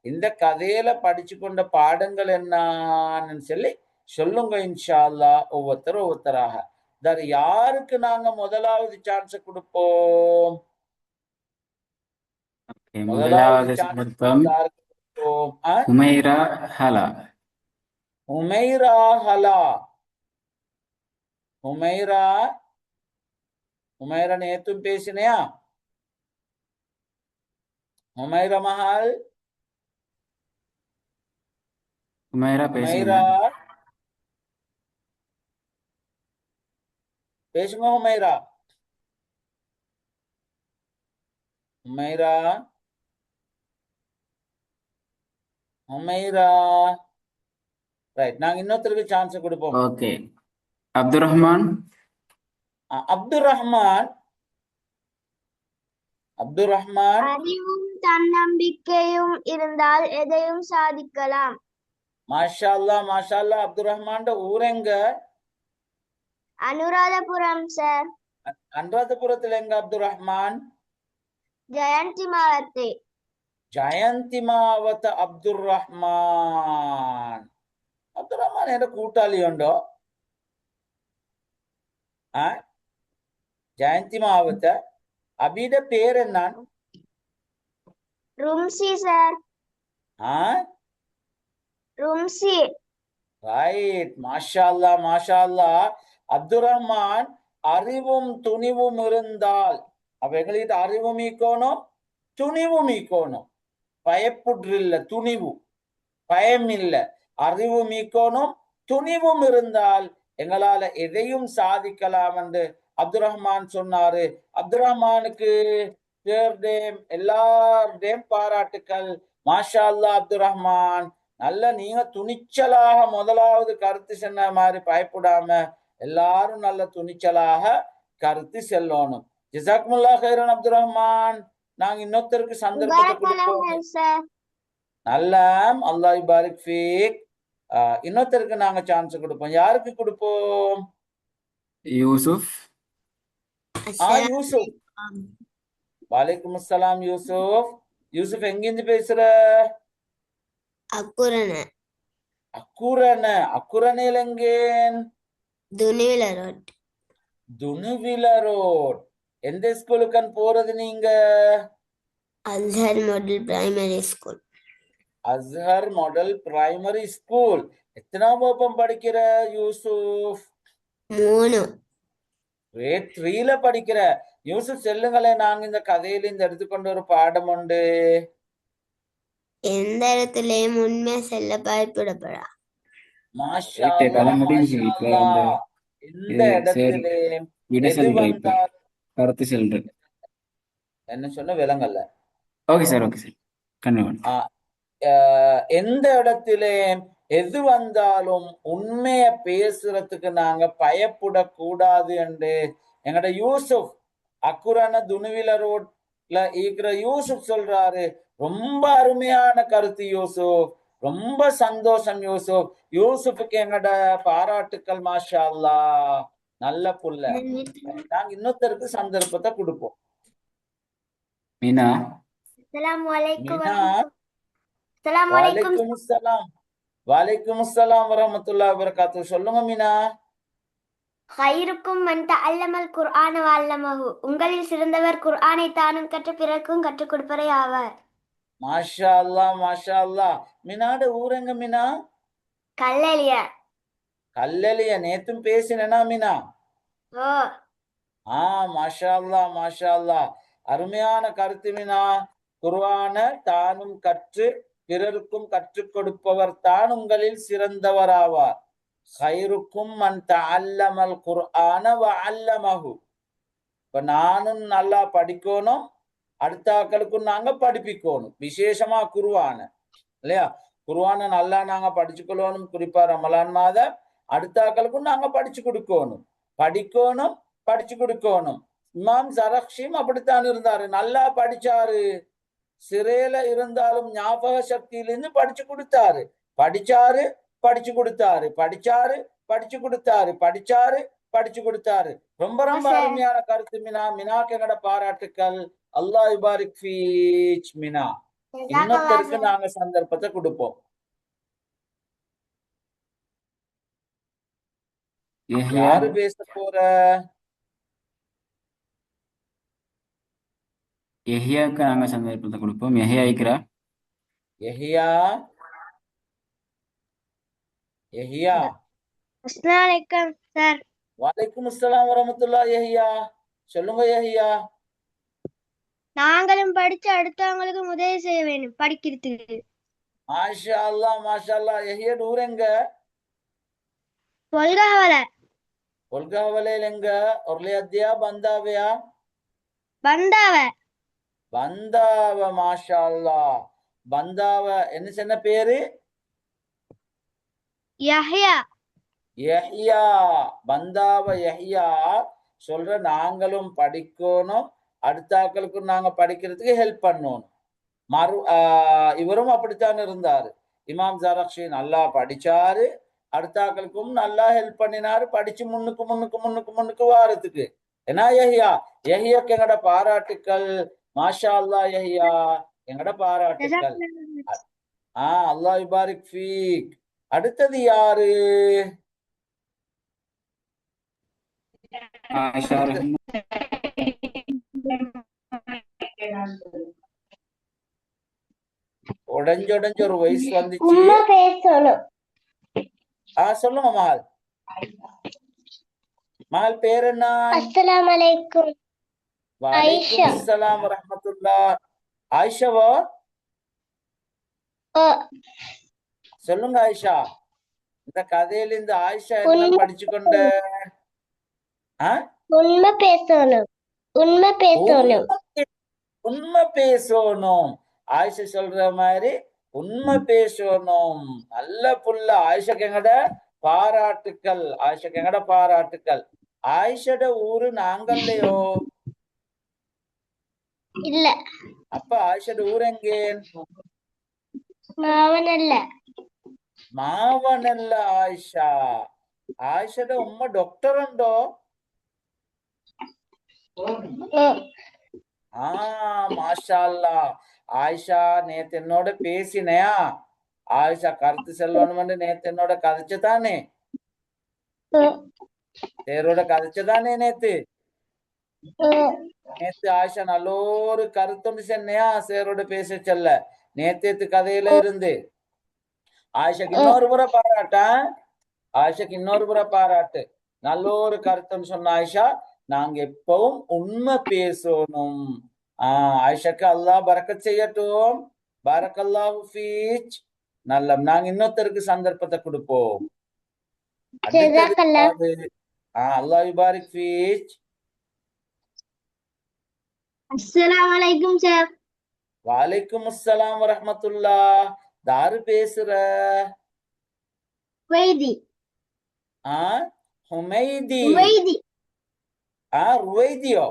இந்த கதையில படிச்சு கொண்ட பாடங்கள் என்னன்னு சொல்லி சொல்லுங்க இன்ஷா அல்லாஹ், ஒவ்வொருத்தராக. யாருக்கு நாங்க முதலாவது சான்ஸ் கொடுப்போம்? முதலாவது சந்தர்ப்பம் உமைரா ஹலா. உமைரா ஹலா. உமைரா நேத்தும் பேசினியா? உமைரா மஹால். உமைரா உமைரா பேசுங்க. உமைரா, உமைரா, உமைரா. ரைட். நாங்க இன்னொருத்தருக்கு சான்ஸ் கொடுப்போம். ஓகே. அப்துல் ரஹ்மான். அப்துல் ரஹ்மான். அப்துல் ரஹ்மான். அறிவும் தன்னம்பிக்கையும் இருந்தால் எதையும் சாதிக்கலாம். மாஷா அல்லாஹ், மாஷா அல்லாஹ். அப்துல் ரஹ்மான் ஊர் எங்க? அனுராதபுரம் சார். அனுராதபுரத்துல எங்க அப்துல் ரஹ்மான்? ஜெயந்தி மாவத்தை. ஜயந்தி மாவத்த அப்துல் ரஹ்மான். அப்துல் ரஹ்மான் என்ற கூட்டாளி ഉണ്ടോ? ജയന്തി മാവത്ത്. അബിയുടെ പേരെന്നാണ്? റുംസി സാർ. റുംസി. ரைட். மாஷா அல்லாஹ், மாஷா அல்லாஹ். அப்துல் ரஹ்மான் அறிவும் துணிவும் இருந்தால், அப்ப எங்கள்கிட்ட அறிவும் ஈக்கணும், துணிவும் ஈக்கணும். பயப்புட்ரில்ல, துணிவு, பயம் இல்ல. அறிவும் ஈக்கணும், துணிவும் இருந்தால் எங்களால எதையும் சாதிக்கலாம் என்று அப்துல் ரஹ்மான் சொன்னாரு. அப்துல் ரஹ்மானுக்கு எல்லாருடையும் பாராட்டுக்கள். மாஷா அல்லாஹ். அப்துல் ரஹ்மான் நல்ல நீங்க துணிச்சலாக முதலாவது கருத்து சொன்ன மாதிரி பயப்படாம எல்லாரும் நல்ல துணிச்சலாக கருத்து செல்லணும். ஜிசாக்முல்லா ஹைரன் அப்துல் ரஹ்மான். நாங்க இன்னொருத்தருக்கு சந்தர்ப்பத்தை Barakallahu கொடுப்போம். khair, sir. நல்லாம் அல்லாஹ் பாரிக் ஃபீக். இன்னொருத்தருக்கு நாங்க சான்ஸ் கொடுப்போம். யாருக்கு கொடுப்போம்? யூசுப். யூசுப். வலைக்கும் அஸ்ஸலாம் யூசுப். யூசுப் எங்கிருந்து பேசுற? அக்குரண அக்குரண. அக்குரணையில் எங்கேன்? Thunuwila road Thunuwila road. எந்த ஸ்கூலுக்கு போறது நீங்க? Azhar model primary school. Azhar model primary school. எத்தனாம் வகுப்பம் படிக்கிற யூசுப்? 3. கிரேட் 3ல படிக்கிற யூசுப். செல்லுங்களேன், நாங்க இந்த கதையில இந்த எடுத்துக்கொண்டு ஒரு பாடம் உண்டு. எந்த இடத்துலயும் உண்மை செல்ல பயப்படப்படா. மாஷா ரைட்டு, அல்லாஹ், கதை முடிஞ்சு. மாஷா இப்ப அல்லாஹ். இந்த சரி, இடத்திலே விட எது சொல்றேன். இப்ப வந்தால் கருத்து சொல்றேன். என்ன சொன்ன விலங்கல்ல. ஓகே சார், ஓகே சார், கண்டிப்பா. எந்த இடத்திலே எது வந்தாலும் உண்மைய பேசுறதுக்கு நாங்க பயப்படக்கூடாது என்று எங்கட யூசுப் அக்குரான துணுவில ரோட்ல இருக்கிற யூசுப் சொல்றாரு. ரொம்ப அருமையான கருத்து யூசுப். ரொம்ப சந்தோஷம் யூசுப். யூசுஃபுக்கு எங்கட பாராட்டுக்கள். மாஷா அல்லாஹ், நல்ல புள்ள. நாங்க இன்னொருத்தருக்கு சந்தர்ப்பத்தை கொடுப்போம். Meena. Assalamu alaikum Meena. warahmatullahi. Assalamu alaikum. வலைக்கும் அஸ்ஸலாம். வலைக்கும் அஸ்ஸலாம் வரஹ்மத்துல்லாஹி வபரகாத்துஹு. சொல்லுங்க Meena. Khairukum man ta'allamal Qur'ana wa 'allamahu. உங்களில் சிறந்தவர் குர்ஆனை தானும் கற்று பிறருக்கும் கற்றுக் கொடுப்பவரே ஆவார். மாஷா அல்லாஹ், மாஷா அல்லாஹ். மீனாட ஊரெங்க மீனா? கல்லலிய. கல்லலிய. நேத்தும் பேசினேனா மீனா? ஓ, மாஷா அல்லாஹ், மாஷா அல்லாஹ். அருமையான கருத்து மீனா. குர்ஆன தானும் கற்று பிறருக்கும் கற்றுக் கொடுப்பவர் தான் உங்களில் சிறந்தவராவார். ஹைருக்கும் மன் தஅல்லமல் குர்ஆன வ அல்லமஹு. இப்ப நானும் நல்லா படிக்கணும், அடுத்த ஆக்களுக்கும் நாங்க படிப்பிக்கணும். விசேஷமா குர்ஆன இல்லையா? குர்ஆன நல்லா நாங்க படிச்சுக்கொள்ளணும். குறிப்பா ரமலான் மாதம் அடுத்த ஆக்களுக்கும் நாங்க படிச்சு கொடுக்கணும், படிக்கணும், படிச்சு கொடுக்கணும். இமாம் ஜரக்ஷியும் அப்படித்தான் இருந்தாரு. நல்லா படிச்சாரு. சிறையில இருந்தாலும் ஞாபக சக்தியிலிருந்து படிச்சு கொடுத்தாரு. படிச்சாரு, படிச்சு கொடுத்தாரு. படிச்சாரு, படிச்சு கொடுத்தாரு. படிச்சாரு, படிச்சு கொடுத்தாரு. ரொம்ப ரொம்ப அருமையான கருத்து மீனா. மினாக்கு எங்கட பாராட்டுக்கள். அல்லாஹ் யுபாரிக் ஃபீக் மீனா. இன்னொருத்தருக்கு நாங்க சந்தர்ப்பத்தை கொடுப்போம். யாரு பேச போற? எஹியாவுக்கு நாங்க சந்தர்ப்பத்தை கொடுப்போம். எஹியா இருக்கிறா? யஹ்யா. யஹ்யா. அஸ்ஸலாமு அலைக்கும் சார். வலைக்கும் அஸ்ஸலாம் வரஹ்மத்துல்லாஹி. யஹ்யா சொல்லுங்க. யஹ்யா. நாங்களும் படிச்சு அடுத்தவங்களுக்கு உதவி செய்ய வேண்டும் படிக்கிறதுக்கு. மாஷா அல்லாஹ், மாஷா அல்லாஹ். யஹ்யா ஊரெங்க? பொல்கவல. கொல்காவலையில் எங்க? ஒர்லியாத்தியா பந்தாவையா? பந்தாவ. பந்தாவ. மாஷா அல்லாஹ். பந்தாவ. என்ன சொன்ன பேரு? யஹ்யா. யஹ்யா. பந்தாவ யஹ்யா சொல்ற நாங்களும் படிக்கணும், அடுத்தாக்களுக்கும் நாங்க படிக்கிறதுக்கு ஹெல்ப் பண்ணணும். இவரும் அப்படித்தான் இருந்தாரு. இமாம் ஜரக்ஷி நல்லா படிச்சாரு, அடுத்தாக்களுக்கும் நல்லா ஹெல்ப் பண்ணினாரு, படிச்சு முன்னுக்கு முன்னுக்கு முன்னுக்கு முன்னுக்கு வாரத்துக்கு. ஏன்னா யஹ்யா, யஹ்யாக்கு எங்கட பாராட்டுக்கள். மாஷா அல்லாஹ் யஹ்யா, எங்கட பாராட்டுக்கள். அல்லாஹ் யுபாரிக் ஃபீக். அடுத்தது யாரு? ஆயிஷா ரஹ்மான். உடஞ்சு ஒரு வயசு வந்துச்சு. பேசணும். சொல்லுங்க மகள். மகள் பேர் என்ன? அஸ்ஸலாமு அலைக்கும். வலைக்கும் அஸ்ஸலாம் வரஹ்மத்துல்லாஹ். ஆயிஷாவா? சொல்லுங்க ஆயிஷா. இந்த கதையில இந்த ஆயிஷா என்ன படிச்சு கொண்ட? உண்மை பேசணும். உண்மை பேசணும். உண்மை பேசணும். ஆயிஷா சொல்ற மாதிரி உண்மை பேசணும். நல்ல புள்ள. ஆயிஷக்கு எங்கட பாராட்டுக்கள். ஆயிஷக்கு எங்கட பாராட்டுக்கள். ஆயிஷட ஊரு நாங்கல்லையோ? இல்ல அப்ப ஆயிஷட ஊர் எங்கே? அவனல்ல മാവനല്ല ആയിഷ. ആയിഷയുടെ ഉമ്മ ഡോക്ടർ ഉണ്ടോ? ആ മാഷാ അല്ലാ. ആയിഷ നേത്ത് എന്നോട് പേസിനയാ? ആയിഷ കറുത്ത് செல்வன் நேத்து என்னோட கதைச்சுதானே? தேரோட கதைச்சுதானே நேத்து? நேத்து ஆயிஷா நல்லோரு கருத்துண்டு சொன்னையா சேரோட பேச செல்ல? நேத்து கதையில இருந்து ஆயிஷக்கு இன்னொரு முறை பாராட்டா? ஆயிஷக்கு இன்னொரு முறை பாராட்டு. நல்ல கருத்துன்னு சொன்ன ஆயிஷா, நாங்க எப்பவும் உண்மை பேசணும். ஆயிஷக்கு அல்லாஹ் பரக்கத் செய்யட்டும். பரக்கல்லாஹு ஃபீக். நல்ல நாங்க இன்னொருத்தருக்கு சந்தர்ப்பத்தை கொடுப்போம். அல்லாஹ் யுபாரிக் ஃபீக். அஸ்ஸலாமு அலைக்கும் சார். வலைக்கும் அஸ்ஸலாம் வரஹ்மத்துல்லாஹ். தாரு பேசுற? வைதி ஹுமைதி. வைதி ருவைதியோ?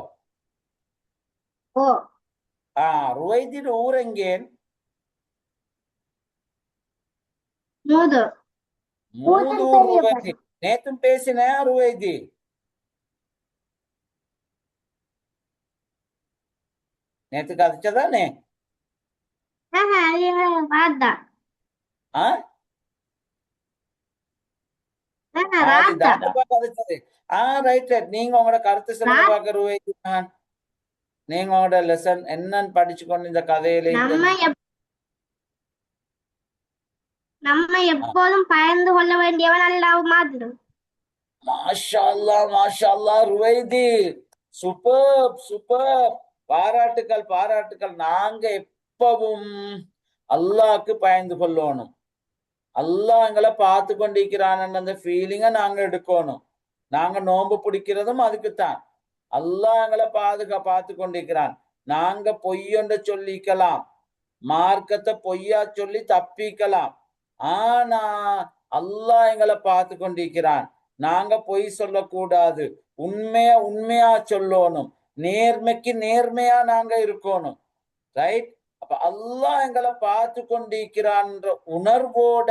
ஓ ருவைதியோட ஊர் எங்கேன்? மூதூர். மூதூர் ருவைதி. நேத்தும் பேசின ருவைதி. நேத்து கதைச்சதானே? ராதா கதைச்சது. Right right. நீங்க உங்களோட கருத்து சொல்லுங்க பாக்க ருவைதி. நீங்க உங்களோட லெசன் என்னன்னு படிச்சு கொண்டு இந்த கதையில நம்ம எப்போதும் பயந்து கொள்ள வேண்டியவன் அல்லாஹ் மாத்திரம். மாஷா அல்லாஹ் மாஷா அல்லாஹ் ருவைதி. Super super. பாராட்டுக்கள் பாராட்டுக்கள். நாங்க எப்பவும் அல்லாஹ்க்கு பயந்து கொள்ளணும். அல்லாஹ் எங்களை பார்த்து கொண்டிருக்கிறான் அந்த ஃபீலிங்க நாங்க எடுக்கணும். நாங்க நோன்பு பிடிக்கிறதும் அதுக்குத்தான். அல்லாஹ் எங்களை பார்த்து கொண்டிருக்கிறான். நாங்க பொய்யொண்ட சொல்லிக்கலாம், மார்க்கத்தை பொய்யா சொல்லி தப்பிக்கலாம். ஆனா அல்லாஹ் எங்களை பார்த்து கொண்டிருக்கிறான். நாங்க பொய் சொல்லக்கூடாது. உண்மையா சொல்லணும். நேர்மைக்கு நேர்மையா நாங்க இருக்கணும். ரைட். அப்ப அல்லாஹ் எங்களை பார்த்து கொண்டிருக்கிறான்ற உணர்வோட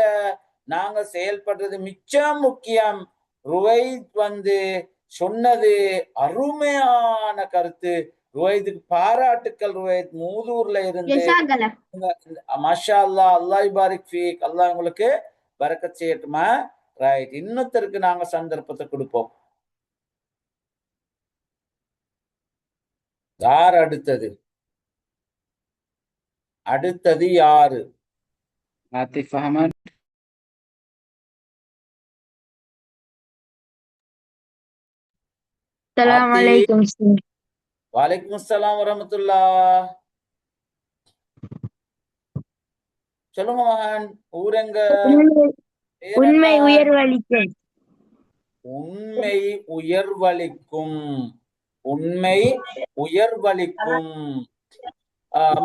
நாங்க செயல்படுறது மிச்சம் முக்கியம். ருவைத் சொன்னது அருமையான கருத்து. ருவைதுக்கு பாராட்டுக்கள். ருவைத் மூதூர்ல இருந்து. மாஷா அல்லாஹ். அல்லாஹ் யுபாரிக் ஃபீக். அல்லாஹ் உங்களுக்கு பரக்கத் செய்யட்டுமா? ரைட். இன்னொருத்தருக்கு நாங்க சந்தர்ப்பத்தை கொடுப்போம். யார் அடுத்தது? அடுத்தது யாரு? ஆத்திஃப் அஹமத். அஸ்ஸலாமு அலைக்கும் சார். வலைக்கும் அஸ்ஸலாம் வரஹ்மத்துல்லாஹ். சொல்லுங்க மகன். ஊரெங்க? உண்மை உயர்வளிக்கும். உண்மை உயர்வளிக்கும். உண்மை உயர்வளிக்கும்.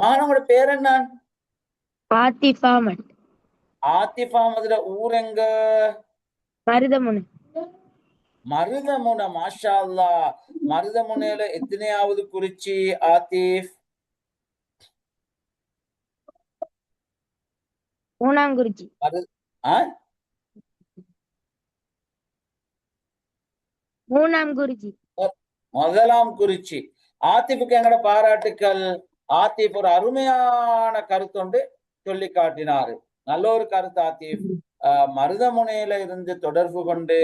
மகனோட பேர் என்ன? ஆத்திஃப் அஹமத். ஆத்திஃப் அஹமதுல ஊரெங்க? மருதமுனை. மருதமுனை. மாஷா அல்லாஹ். மருதமுனையில எத்தனையாவது குறிச்சி ஆத்திஃப்? மூணாம் குறிச்சி. மூணாம் குறிச்சி. முதலாம் குறிச்சி. ஆத்திஃபுக்கு எங்கட பாராட்டுக்கள். ஆத்திஃப் ஒரு அருமையான கருத்தொண்டு சொல்லி காட்டினாரு. நல்ல ஒரு கருத்து ஆத்திஃப். மருதமுனையில இருந்து தொடர்பு கொண்டு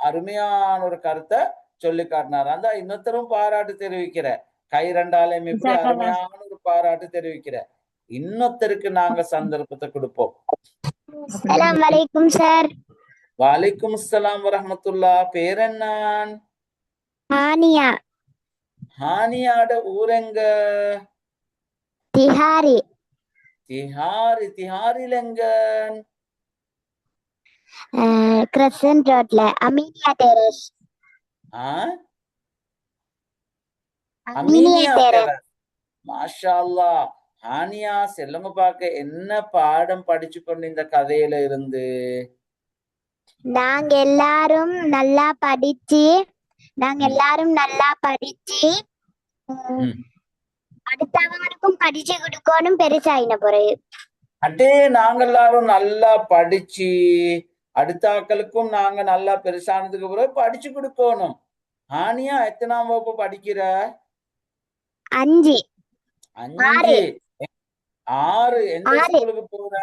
அருமையான ஒரு கருத்தை சொல்லி காட்டினார். அந்த இன்னொருத்தரும் பாராட்டு தெரிவிக்கிற கை ரெண்டாலையும் எப்படி அருமையான ஒரு பாராட்டு தெரிவிக்கிற. இன்னொருத்தருக்கு நாங்க சந்தர்ப்பத்தை கொடுப்போம். அஸ்ஸலாமு அலைக்கும் சார். வலைக்கும் அஸ்ஸலாம் வரஹ்மத்துல்லாஹ். பேர் என்ன? ஹானியா. ஹானியாட ஊரெங்க? திஹாரி. திஹாரி. திஹாரில எங்க? கிரசன்ட் ரோட்ல அமீனியா டெரஸ். அமீனியா டெரஸ். மாஷா அல்லாஹ். ஹானியா செல்லுங்க பார்க்க என்ன பாடம் படிச்சு கொண்டு இந்த கதையில இருந்து? நாங்க எல்லாரும் நல்லா படிச்சு ம். அடுத்தவங்களுக்கும் படிச்சு கொடுக்கணும் பெருசாயின பிறகு. அடே நாங்க எல்லாரும் நல்லா படிச்சு அடுத்த ஆக்களுக்கும் நாங்க நல்லா பெருசானதுக்கு பிறகு படிச்சு கொடுக்கணும். ஹானியா எத்தனாம் வகுப்பு படிக்கிற? 5 5. 6. எந்த 6 ஸ்கூலுக்கு போற?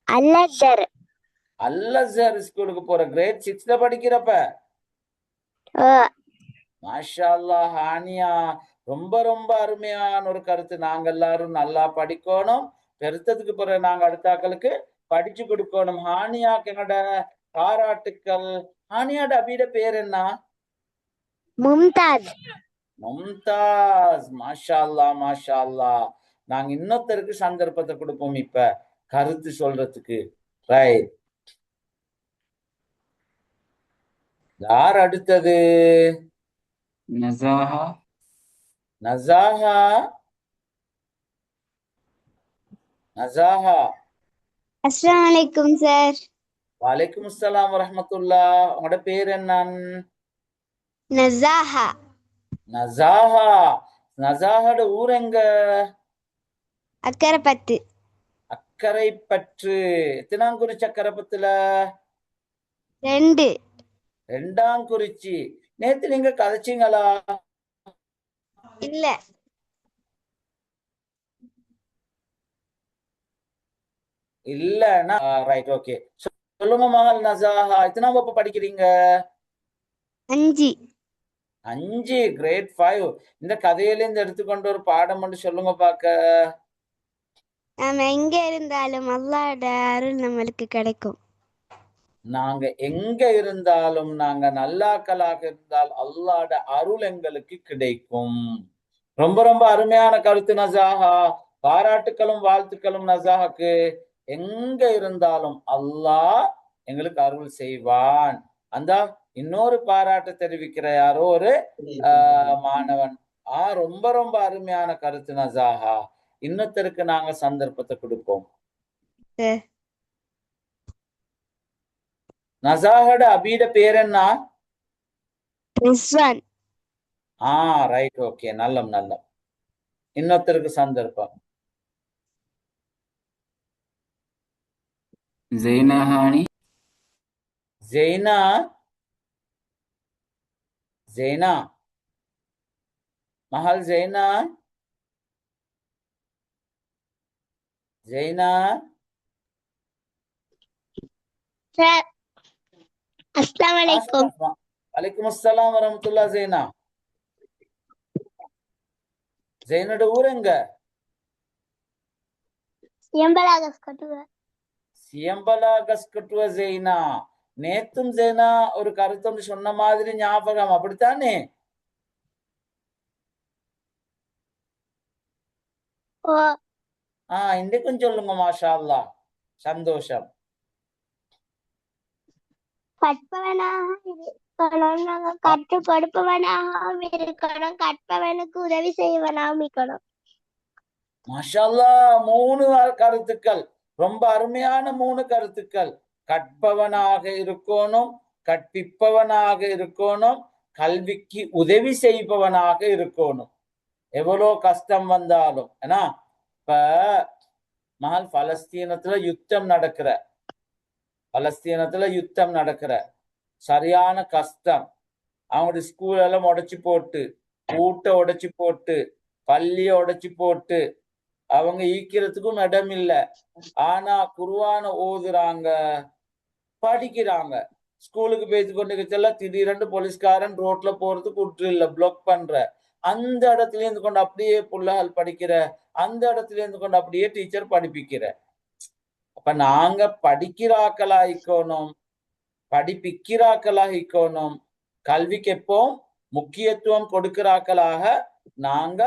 அல்லர். அல்லசர் ஸ்கூலுக்கு போற. கிரேட் 6ல படிக்கிறப்ப. மாஷா அல்லாஹ் ஹானியா, ரொம்ப ரொம்ப அருமையான ஒரு கருத்து. நாங்க எல்லாரும் நல்லா படிக்கணும், பெருத்ததுக்கு பிறகு நாங்க அடுத்த ஆக்களுக்கு படிச்சு கொடுக்கணும். ஹானியாக்கு என்னோட பாராட்டுக்கள். ஹானியாட அபிட பேர் என்ன? மும்தாஸ். மும்தாஸ். மாஷா அல்லாஹ் மாஷா அல்லாஹ். நாங்க இன்னொருத்தருக்கு சந்தர்ப்பத்தை கொடுப்போம் இப்ப கருத்து சொல்றதுக்கு. ரைட், யார் அடுத்தது? நஸாஹா. நஸாஹா. நஸாஹா. அஸ்ஸலாமு அலைக்கும் சார். வலைக்கும் அஸ்ஸலாம் வரஹ்மத்துல்லாஹ். உங்களோட பேர் என்னன்னு? நஸாஹா. நஸாஹா. நஸாஹோட ஊர் எங்க? அக்கரைப்பத்து. அக்கரைப்பற்று. எத்தனாங்குறிச்சி அக்கரைப்பத்துல? 2. 2ஆங்குறிச்சி. நேத்து நீங்க கதைச்சீங்களா? இல்ல. இல்லன்னா ரைட், ஓகே. சொல்லுங்க மகள் நஸாஹா, எத்தனாம் வகுப்பு படிக்கிறீங்க? 5. 5. கிரேட் 5. இந்த கதையில இருந்து எடுத்துக்கொண்டு ஒரு பாடம் மட்டும் சொல்லுங்க பாக்க. நாம எங்க இருந்தாலும் அல்லாஹ்வோட அருள் நம்மளுக்கு கிடைக்கும். நாங்க எங்க இருந்தாலும் நாங்க நல்லாக்களாக இருந்தால் அல்லாஹ்வோட அருள் எங்களுக்கு கிடைக்கும். ரொம்ப ரொம்ப அருமையான கருத்து நஸாஹா. பாராட்டுக்களும் வாழ்த்துக்களும் நஸாஹாக்கு. எங்க இருந்தாலும் அல்லாஹ் எங்களுக்கு அருள் செய்வான். அந்த இன்னொரு பாராட்டு தெரிவிக்கிற யாரோ ஒரு மாணவன். ரொம்ப ரொம்ப அருமையான கருத்து நஸாஹா. இன்னொருத்தருக்கு நாங்க சந்தர்ப்பத்தை கொடுப்போம். நஸாஹோட அபீட பேர் என்ன? ரிஸ்வான். Right, okay. நல்லம் நல்லம். இன்னொருத்தருக்கு சந்தர்ப்பம். ஜெய்னா ஹானி. ஜெய்னா. ஜெய்னா. மகள் ஜெய்னா. ஜெய்னா. சார் அஸ்ஸலாமு அலைக்கும். வலைக்கும் அஸ்ஸலாம் வரஹ்மத்துல்லாஹ். ஜெய்னா, ஜெய்னோட ஊர் எங்க? சியம்பலா கஸ்கட்டுவ. ஜெய்னா, நேத்தும் ஜெய்னா ஒரு கருத்து சொன்ன மாதிரி ஞாபகம், அப்படித்தானே? இன்றைக்கும் சொல்லுங்க. மாஷா அல்லாஹ், சந்தோஷம். கற்பவனாக இருக்கணும், நாங்க கற்றுக் கொடுப்பவனாகவும் இருக்கணும், கற்பவனுக்கு உதவி செய்வனாகவும் இருக்கணும். மாஷா அல்லாஹ், 3 கருத்துக்கள், ரொம்ப அருமையான 3 கருத்துக்கள். கற்பவனாக இருக்கணும், கற்பிப்பவனாக இருக்கணும், கல்விக்கு உதவி செய்பவனாக இருக்கணும். எவ்வளோ கஷ்டம் வந்தாலும். ஏன்னா இப்ப மகள் பலஸ்தீனத்துல யுத்தம் நடக்கிற சரியான கஷ்டம். அவங்களுடைய ஸ்கூல் எல்லாம் உடைச்சு போட்டு, வீட்டை உடைச்சு போட்டு, பள்ளிய உடைச்சு போட்டு, அவங்க ஈக்கிறதுக்கும் இடம் இல்லை. ஆனா குர்ஆன ஓதுறாங்க, படிக்கிறாங்க. ஸ்கூலுக்கு பேசி கொண்டு திடீரென்று போலீஸ்காரன் ரோட்ல போறதுக்கு விட்டு இல்ல, பிளாக் பண்ற. அந்த இடத்துல இருந்து கொண்டு அப்படியே புள்ளகள் படிக்கிற, அந்த இடத்துல இருந்து கொண்டு அப்படியே டீச்சர் படிப்பிக்கிற. அப்ப நாங்க படிக்கிறாக்களாயிக்கணும், படிப்பிக்கிறாக்களாயிக்கணும், கல்விக்கு எப்போ முக்கியத்துவம் கொடுக்கிறாக்களாக நாங்க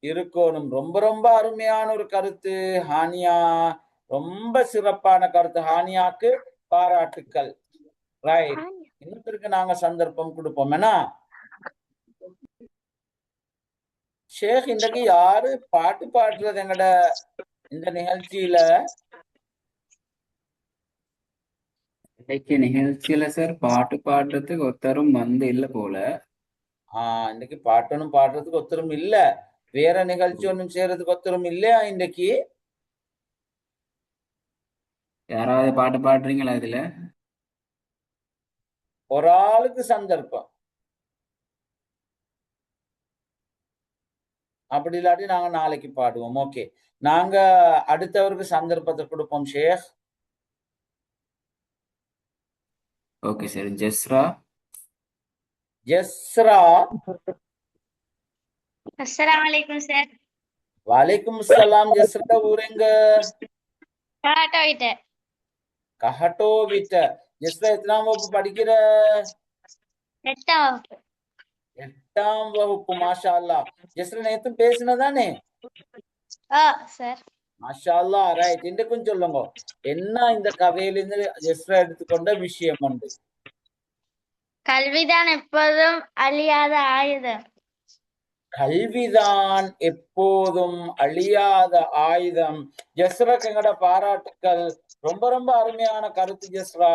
இருக்கணும். ரொம்ப ரொம்ப அருமையான ஒரு கருத்து ஹானியா, ரொம்ப சிறப்பான கருத்து. ஹானியாக்கு பாராட்டுக்கள். ரைட், இன்னொருத்தருக்கு நாங்க சந்தர்ப்பம் கொடுப்போம். என்ன ஷேக் இன்றைக்கு யாரு பாட்டு பாடுறது எங்கட இந்த நிகழ்ச்சியில? இன்னைக்கு நிகழ்ச்சியில சார் பாட்டு பாடுறதுக்கு ஒருத்தரும் வந்து இல்ல போல. இன்னைக்கு பாட்டொன்னும் பாடுறதுக்கு ஒருத்தரும் இல்ல. வேற நிகழ்ச்சி ஒன்றும் செய்யறதுக்கு ஒருத்தரும் இல்லையா இன்னைக்கு? யாராவது பாட்டு பாடுறீங்களா இதுல? ஒரு ஆளுக்கு சந்தர்ப்பம். அப்படி இல்லாட்டி நாங்க நாளைக்கு பாடுவோம். ஓகே, நாங்க அடுத்தவருக்கு சந்தர்ப்பத்தை கொடுப்போம் ஷேக். Okay sir. ஜெஸ்ரா. ஜெஸ்ரா. அஸ்ஸலாமு அலைக்கும் சார். வலைக்கும் அஸ்ஸலாம். ஜெஸ்ரா ஊரெங்க? கலாட்டோயிட்ட. கஹட்டோவிட்ட. ஜெஸ்ரா எத்தனாம் வகுப்பு படிக்கிற? 8ஆம் வகுப்பு. 8ஆம் வகுப்பு. மாஷா அல்லா. ஜெஸ்ரா நேத்தும் பேசினதானே? சார். மாஷா அல்லா. ரைட், இன்றைக்கும் சொல்லுங்க என்ன இந்த கதையிலிருந்து ஜெஸ்ரா எடுத்துக்கொண்ட விஷயம் உண்டு. கல்விதான் எப்போதும் அழியாத ஆயுதம். கல்விதான் எப்போதும் அழியாத ஆயுதம். ஜெஸ்ராக்கு எங்கட பாராட்டுக்கள். ரொம்ப ரொம்ப அருமையான கருத்து ஜெஸ்ரா.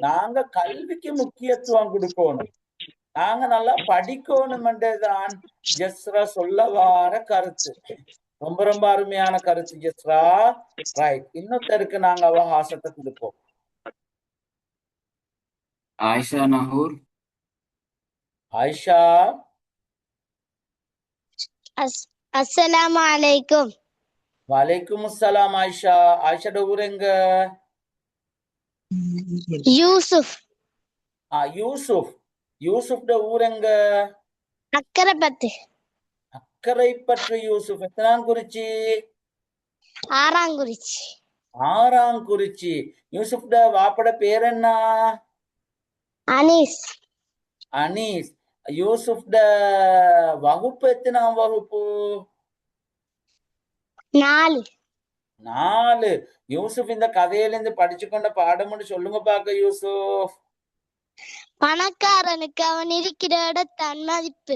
நாங்க கல்விக்கு முக்கியத்துவம் கொடுக்கணும், நாங்க நல்லா படிக்கணும்ன்றதுதான் ஜெஸ்ரா சொல்ல வார கருத்து. ரொம்ப ரொம்ப அருமையான கருத்து ஜெஸ்ரா. ரைட், இன்னொருத்தருக்கு நாங்க அவகாசத்தை கொடுப்போம். ஆயிஷா நஹூர். ஆயிஷா. அஸ்ஸலாமு அலைக்கும். வலைக்கும் அஸ்ஸலாம். ஆயிஷா. ஆயிஷாட ஊர் எங்க? யூசுப். யூசுப். யூசுப்ட ஊர் எங்க? அக்கரைப்பத்து. அக்கரைப்பற்று. யூசுப் எத்தனாங்குறிச்சி? ஆறாங்குறிச்சி. ஆறாங்குறிச்சி. யூசுப்ட வாப்பட பேர் என்ன? அனீஸ். அனீஸ். யூசுப்ட வகுப்பு எத்தனாம் வகுப்பு? 4. 4. யூசுப் இந்த கதையிலிருந்து படிச்சு கொண்ட பாடம்னு சொல்லுங்க பாக்க யூசுப். பணக்காரனுக்கு அவன் இருக்கிற இடத்தான் மதிப்பு,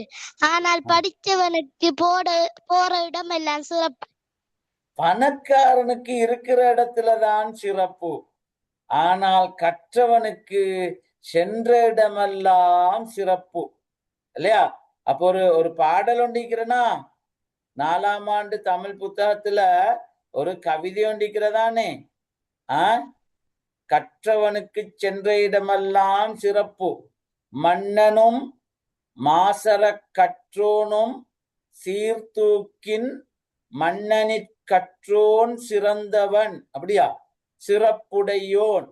ஆனால் படித்தவனுக்கு போற இடம் எல்லாம் சிறப்பு. பணக்காரனுக்கு இருக்கிற இடத்துலதான் சிறப்பு, ஆனால் கற்றவனுக்கு சென்ற இடமெல்லாம் சிறப்பு. இல்லையா? அப்போ ஒரு பாடல் ஒண்டிக்கிறனா, 4ஆம் ஆண்டு தமிழ் புத்தகத்துல ஒரு கவிதை ஒண்டிக்கிறதானே. கற்றவனுக்கு சென்ற இடமெல்லாம் சிறப்பு, மன்னனும் மாசர கற்றோனும் சீர்தூக்கின் மன்னனிற் கற்றோன் சிறந்தவன். அப்படியா? சிறப்புடையோன்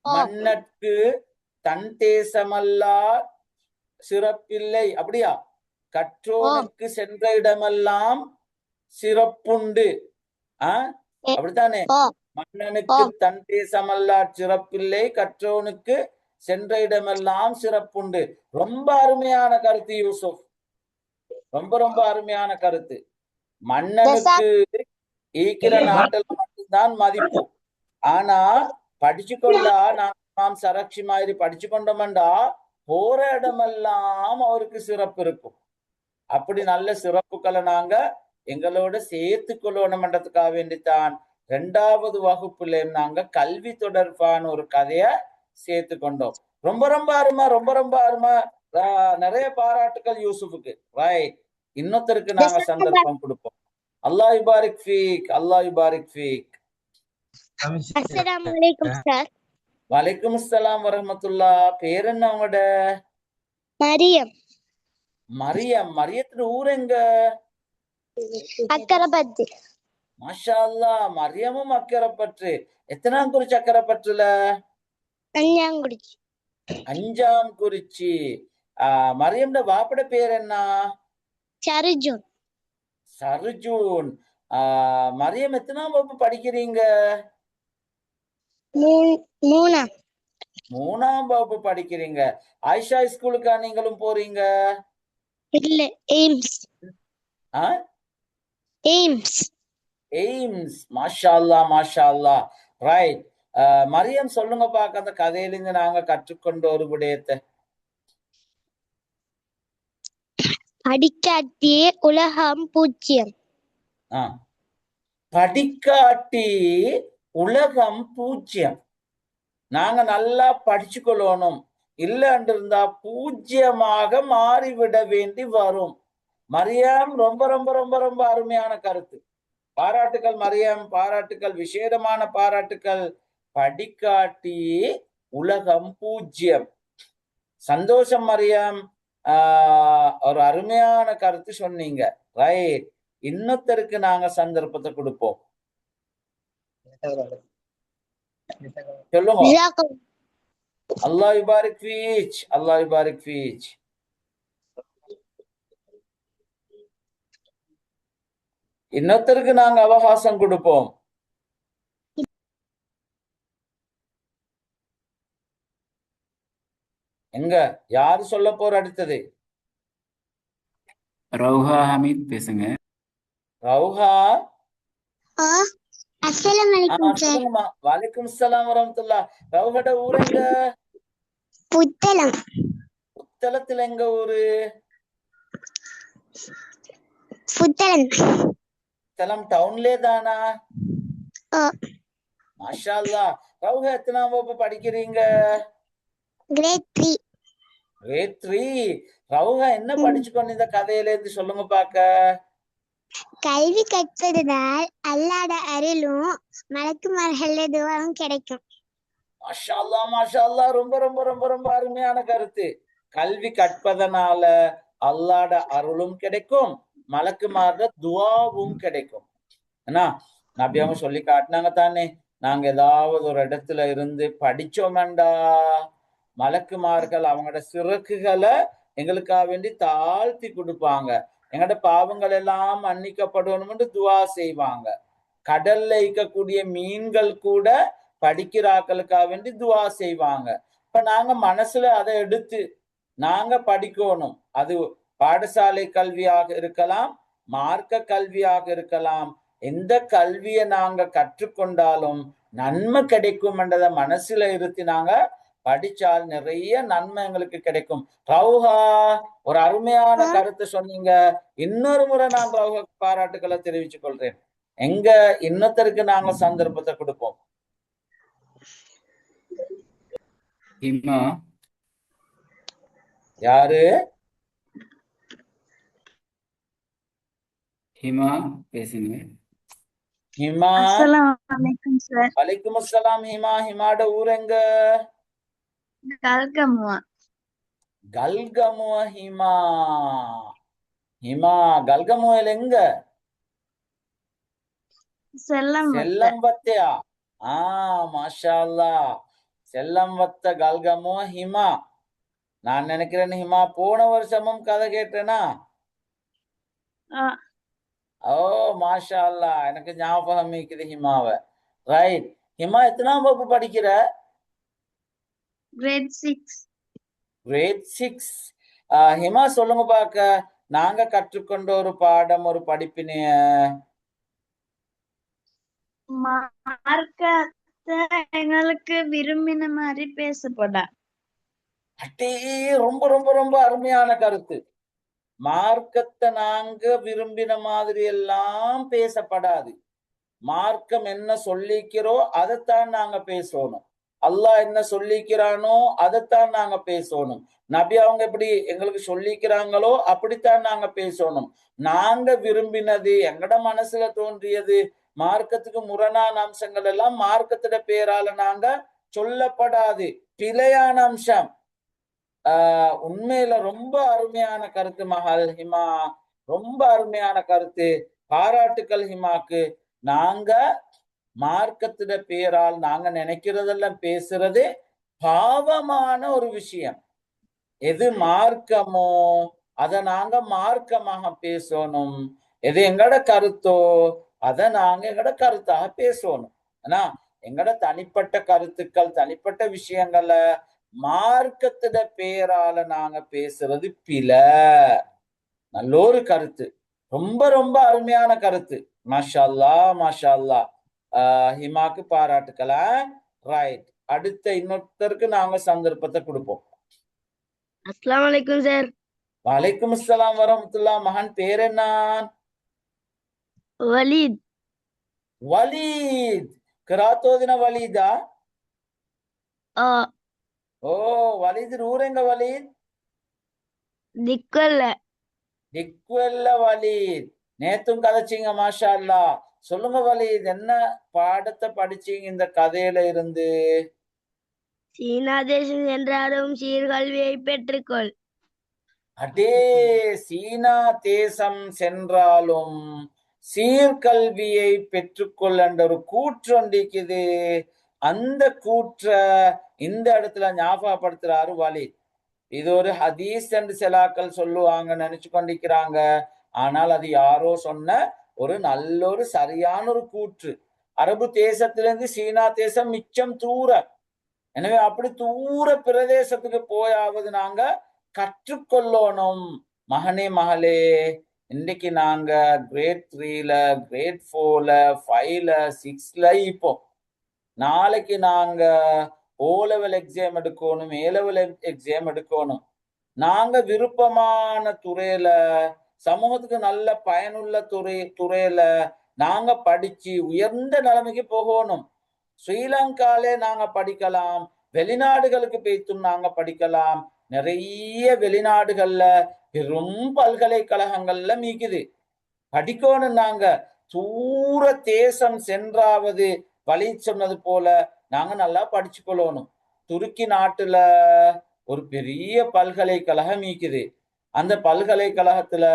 மன்னற்கு தன் தேசமல்லா சிறப்பில்லை. அப்படியா? கற்றோனுக்கு சென்ற இடமெல்லாம் சிறப்புண்டு. அப்படித்தானே? மன்னனுக்கு தன் தேசமல்லா சிறப்பில்லை, கற்றோனுக்கு சென்ற இடமெல்லாம் சிறப்புண்டு. ரொம்ப அருமையான கருத்து யூசுப். ரொம்ப ரொம்ப அருமையான கருத்து. மன்னனுக்கு ஈக்கிற நாட்டில் மட்டும்தான் மதிப்பு. ஆனா படிச்சு கொண்டா, நாம் சரட்சி மாதிரி படிச்சு கொண்டோம்டா போற இடமெல்லாம் அவருக்கு சிறப்பு இருக்கும். அப்படி நல்ல சிறப்புகளை நாங்க எங்களோட சேர்த்து கொள்ளணும்ன்றதுக்காக வேண்டித்தான் 2வது வகுப்புல நாங்க கல்வி தொடர்பான ஒரு கதைய சேர்த்து கொண்டோம். ரொம்ப ரொம்ப அருமை, ரொம்ப ரொம்ப அருமை. நிறைய பாராட்டுக்கள் யூசுஃபுக்கு. ரைட், இன்னொருத்தருக்கு நாங்க சந்தர்ப்பம் கொடுப்போம். அல்லாஹ் யுபாரிக் ஃபீக். அல்லாஹ் யுபாரிக் ஃபீக். அஸ்ஸலாமு அலைக்கும் சார். வலைக்கும் அஸ்ஸலாம் வரஹ்மத்துல்லாஹ். பேர் என்ன உங்களோட? மரியம். மரியம். மரியத்துல ஊர் எங்க? அக்கரைப்பத்து. மாஷா அல்லாஹ். மரியமும் அக்கரைப்பற்று. எத்தனாம் குறிச்சி அக்கரைப்பற்றுல? 5ஆங்குறிச்சி. 5ஆம் குறிச்சி. மரியம்ட வாப்பட பேர் என்ன? சர்ஜூன். சர்ஜூன். மரியம் எத்தனாம் வகுப்பு படிக்கிறீங்க? 3ஆம். 3ஆம் வகுப்பு படிக்கிறீங்க. ஆயிஷா ஸ்கூலுக்கா நீங்களும் போறீங்க? இல்ல, எய்ம்ஸ். எய்ம்ஸ். எய்ம்ஸ். மாஷா அல்லாஹ், மாஷா அல்லாஹ். ரைட். மரியம் சொல்லுங்க பாக்க, அந்த கதையிலிருந்து நாங்க கற்றுக்கொண்ட ஒரு விடயத்தை. படிக்காட்டி உலகம் பூஜ்ஜியம். ஆ படிக்காட்டி உலகம் பூஜ்யம். நாங்க நல்லா படிச்சுக்கொள்ளணும், இல்லைன்னு இருந்தா பூஜ்யமாக மாறிவிட வேண்டி வரும். மரியாம் ரொம்ப ரொம்ப ரொம்ப ரொம்ப அருமையான கருத்து. பாராட்டுக்கள் மரியாம், பாராட்டுக்கள், விசேடமான பாராட்டுக்கள். படிக்காட்டி உலகம் பூஜ்யம். சந்தோஷம் மரியாம். ஒரு அருமையான கருத்து சொன்னீங்க. ரைட். இன்னொருத்தருக்கு நாங்க சந்தர்ப்பத்தை கொடுப்போம். சொல்லுங்க. ஜஸாக்கல்லாஹ். அல்லாஹ் யுபாரிக் ஃபீக், அல்லாஹ் யுபாரிக் ஃபீக். இன்னொருத்தருக்கு நாங்க அவகாசம் கொடுப்போம். எங்க யாரு சொல்ல போற அடுத்தது? ரவுஹா ஹமீத் பேசுங்க. ரவுஹா. அஸ்ஸலாமு அலைக்கும் சார். சொல்லுங்கம்மா. வலைக்கும் அஸ்ஸலாம் வரஹ்மத்துல்லாஹ். ரவுஹோட ஊர் எங்க? புத்தளம். புத்தளத்துல எங்க ஊரு? புத்தளம். புத்தளம் டவுன்லே தானா? மாஷா அல்லாஹ். ரவுஹா எத்தனாம் வகுப்பு படிக்கிறீங்க? கிரேட் 3. கிரேட் 3. ரவுஹா என்ன படிச்சுக்கொண்டு இந்த கதையில இருந்து சொல்லுங்க பாக்க. கல்வி கற்பதனால் அல்லாஹ்ட அருளும் மலக்குமார்கள்ல துஆவும் கிடைக்கும். மாஷா அல்லாஹ், மாஷா அல்லாஹ். ரொம்ப ரொம்ப ரொம்ப ரொம்ப அருமையான கருத்து. கல்வி கற்பதனால அல்லாஹ்ட அருளும் கிடைக்கும், மலக்குமார்ட துஆவும் கிடைக்கும். ஏன்னா நபி அவங்க சொல்லி காட்டினாங்க தானே, நாங்க ஏதாவது ஒரு இடத்துல இருந்து படிச்சோம்டா, மலக்குமார்கள் அவங்களோட சிறகுகளை எங்களுக்காக வேண்டி தாழ்த்தி கொடுப்பாங்க, எங்களோட பாவங்கள் எல்லாம் மன்னிக்கப்படணும்னு துவா செய்வாங்க. கடல்ல இருக்கக்கூடிய மீன்கள் கூட படிக்கிற ஆக்களுக்காக வேண்டி துவா செய்வாங்க. இப்ப நாங்க மனசுல அதை எடுத்து நாங்க படிக்கணும். அது பாடசாலை கல்வியாக இருக்கலாம், மார்க்க கல்வியாக இருக்கலாம். எந்த கல்வியை நாங்க கற்றுக்கொண்டாலும் நன்மை கிடைக்கும் என்றதை மனசுல இருத்தி நாங்க படிச்சால் நிறைய நன்மை எங்களுக்கு கிடைக்கும். ரவுஹா ஒரு அருமையான கருத்தை சொன்னீங்க. இன்னொரு முறை நான் ரவுஹா பாராட்டுக்களை தெரிவித்துக் கொள்றேன். எங்க இன்னொருத்தருக்கு நாங்க சந்தர்ப்பத்தை கொடுப்போம். ஹிமா. யாரு? ஹிமா பேசுங்க. ஹிமா. அஸ்ஸலாமு அலைக்கும் சார். வலைக்கும் அஸ்ஸலாம். ஹிமா. ஹிமாட ஊர் எங்க? கல்கமுவா. கல்கமுவ. ஹிமா. ஹிமா கல்கமுவல எங்க? செல்லம்பத்தையா? மாஷா அல்லாஹ். செல்லம்பத்த கல்கமுவ ஹிமா. நான் நினைக்கிறேன் ஹிமா போன வருஷமும் கதை கேட்டேனா? ஓ மாஷா அல்லாஹ், எனக்கு ஞாபகம் இருக்குது ஹிமாவ. ரைட். ஹிமா எத்தனாம் வகுப்பு படிக்கிற? கிரேட் 6. கிரேட் 6. ஹிமா சொல்லுங்க பாக்க, நாங்க கற்றுக்கொண்ட ஒரு பாடம், ஒரு படிப்பினைய. மார்க்கத்தை எங்களுக்கு விரும்பின மாதிரி பேசப்படா. அட்டே ரொம்ப ரொம்ப ரொம்ப அருமையான கருத்து. மார்க்கத்தை நாங்க விரும்பின மாதிரி எல்லாம் பேசப்படாது. மார்க்கம் என்ன சொல்லிக்கிறோ அதைத்தான் நாங்க பேசணும். அல்லாஹ் என்ன சொல்லிக்கிறானோ அதைத்தான் நாங்க பேசணும். நபி அவங்க எப்படி எங்களுக்கு சொல்லிக்கிறாங்களோ அப்படித்தான் நாங்க பேசணும். நாங்க விரும்பினது, எங்கட மனசுல தோன்றியது, மார்க்கத்துக்கு முரணான அம்சங்கள் எல்லாம் மார்க்கத்திட பேரால நாங்க சொல்லப்படாது. பிழையான அம்சம். உண்மையில ரொம்ப அருமையான கருத்து மகள் ஹிமா, ரொம்ப அருமையான கருத்து. பாராட்டுக்கள் ஹிமாக்கு. நாங்க மார்க்கத்திட பேரால் நாங்க நினைக்கிறதெல்லாம் பேசுறது பாவமான ஒரு விஷயம். எது மார்க்கமோ அதை நாங்க மார்க்கமாக பேசணும். எது எங்கட கருத்தோ அதை நாங்க எங்கட கருத்தாக பேசணும். ஆனா எங்கட தனிப்பட்ட கருத்துக்கள், தனிப்பட்ட விஷயங்களை மார்க்கத்திட பேரால நாங்க பேசுறது பிழை. நல்ல ஒரு கருத்து, ரொம்ப ரொம்ப அருமையான கருத்து. மாஷா அல்லாஹ், மாஷா அல்லாஹ். ஹிமாக்கு பாராட்டுக்கலாம். ரைட். அடுத்த இன்னொருத்தருக்கு நாங்க சந்தர்ப்பத்தை கொடுப்போம். அஸ்ஸலாமு அலைக்கும் சார். வலைக்கும் அஸ்ஸலாம் வரஹ்மத்துல்லாஹ். மகன் பேர் என்ன? வலீத். ವಲೀದ್. ಕಿರಾತೋದಿನ ವಲೀದಾ? ஆ, ಓ, ವಲೀದ್ ಊರೆಂಗ ವಲೀದ್? திக்கல்ல. திக்குவெல்ல வலீத். நேத்தும் கதைச்சீங்க, மாஷா அல்லா. சொல்லுங்க வலீத், என்ன பாடத்தை படிச்சீங்க இந்த கதையில இருந்து? சீனா தேசம் சென்றாலும் சீர்கல்வியை பெற்றுக்கொள். அடே, சீனா தேசம் சென்றாலும் சீர்கல்வியை பெற்றுக்கொள் என்ற ஒரு கூற்று ஒன்றிக்குது. அந்த கூற்ற இந்த இடத்துல ஞாபகப்படுத்துறாரு வலீத். இது ஒரு ஹதீஸ் என்று சிலாக்கள் சொல்லுவாங்க, நினைச்சு கொண்டிருக்கிறாங்க. ஆனால் அது யாரோ சொன்ன ஒரு நல்ல ஒரு சரியான ஒரு கூற்று. அரபு தேசத்திலிருந்து சீனா தேசம் மிச்சம் தூரம். எனவே அப்படி தூர பிரதேசத்துக்கு போயாவது நாங்க கற்றுக்கொள்ளணும். மகனே மகளே, இன்னைக்கு நாங்க கிரேட் 3ல, கிரேட் 4ல, 5ல, 6ல இப்போ. நாளைக்கு நாங்க ஓ லெவல் எக்ஸாம் எடுக்கணும், ஏ லெவல் எக்ஸாம் எடுக்கணும். நாங்க விருப்பமான துறையில, சமூகத்துக்கு நல்ல பயனுள்ள துறையில நாங்க படிச்சு உயர்ந்த நிலைமைக்கு போகணும். ஸ்ரீலங்காலே நாங்க படிக்கலாம், வெளிநாடுகளுக்கு போய்த்தும் நாங்க படிக்கலாம். நிறைய வெளிநாடுகள்ல பெரும் பல்கலைக்கழகங்கள்ல மீக்குது. படிக்கணும். நாங்க தூர தேசம் சென்றாவது வழி சொன்னது போல நாங்க நல்லா படிச்சு கொள்ளணும். துருக்கி நாட்டுல ஒரு பெரிய பல்கலைக்கழகம் இருக்குது. அந்த பல்கலைக்கழகத்துல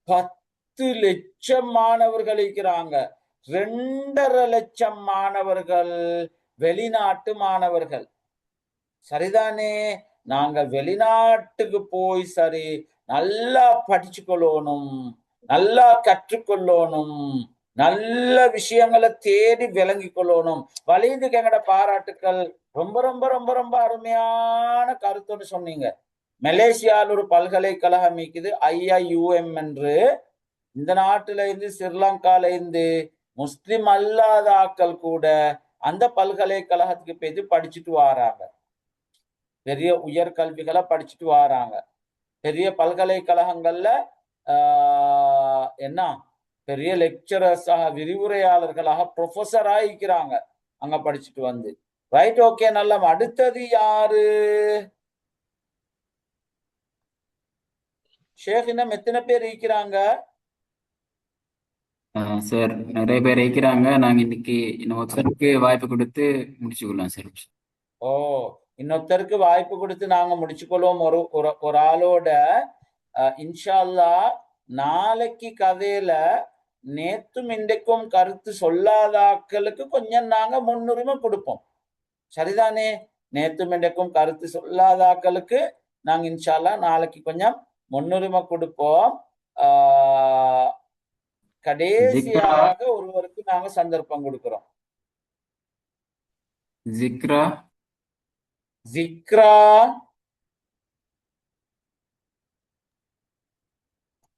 10 லட்சம் மாணவர்கள் இருக்கிறாங்க. 2.5 லட்சம் மாணவர்கள் வெளிநாட்டு மாணவர்கள். சரிதானே? நாங்க வெளிநாட்டுக்கு போய் சரி நல்லா படிச்சு கொள்ளணும், நல்லா கற்றுக்கொள்ளணும், நல்ல விஷயங்களை தேடி விளங்கி கொள்ளணும். வலிதுக்கு எங்கட பாராட்டுக்கள். ரொம்ப ரொம்ப ரொம்ப ரொம்ப அருமையான கருத்துன்னு சொன்னீங்க. மலேசியாவில் ஒரு பல்கலைக்கழகம் இருக்குது, IIUM என்று. இந்த நாட்டுல இருந்து, ஸ்ரீலங்கால இருந்து முஸ்லிம் அல்லாத ஆக்கள் கூட அந்த பல்கலைக்கழகத்துக்கு போய் படிச்சுட்டு வராங்க. பெரிய உயர்கல்விகளை படிச்சுட்டு வராங்க. பெரிய பல்கலைக்கழகங்கள்ல என்ன பெரிய லெக்சரர்ஸாக, விரிவுரையாளர்களாக, ப்ரொஃபஸரா இருக்கிறாங்க அங்க படிச்சுட்டு வந்து. ரைட், ஓகே, நல்ல. அடுத்தது யாரு? ஷேக், இன்னும் எத்தனை பேர் இருக்கிறாங்க? சார் நிறைய பேர் இருக்கிறாங்க. நாங்க இன்னைக்கு இன்னொருத்தருக்கு வாய்ப்பு கொடுத்து முடிச்சுக்கலாம் சார். ஓ, இன்னொருத்தருக்கு வாய்ப்பு கொடுத்து நாங்க முடிச்சுக்கொள்வோம். ஒரு ஆளோட இன்ஷா அல்லாஹ். நாளைக்கு கதையில நேத்தும் இன்றைக்கும் கருத்து சொல்லாத ஆட்களுக்கு கொஞ்சம் நாங்க முன்னுரிமை கொடுப்போம். சரிதானே? நேத்தும் இன்றைக்கும் கருத்து சொல்லாத ஆட்களுக்கு நாங்க இன்ஷா அல்லாஹ் நாளைக்கு கொஞ்சம் முன்னுரிமை கொடுப்போம். கடைசியாக ஒருவருக்கு நாங்க சந்தர்ப்பம் கொடுக்கிறோம். ஜிக்ரா. ஜிக்ரா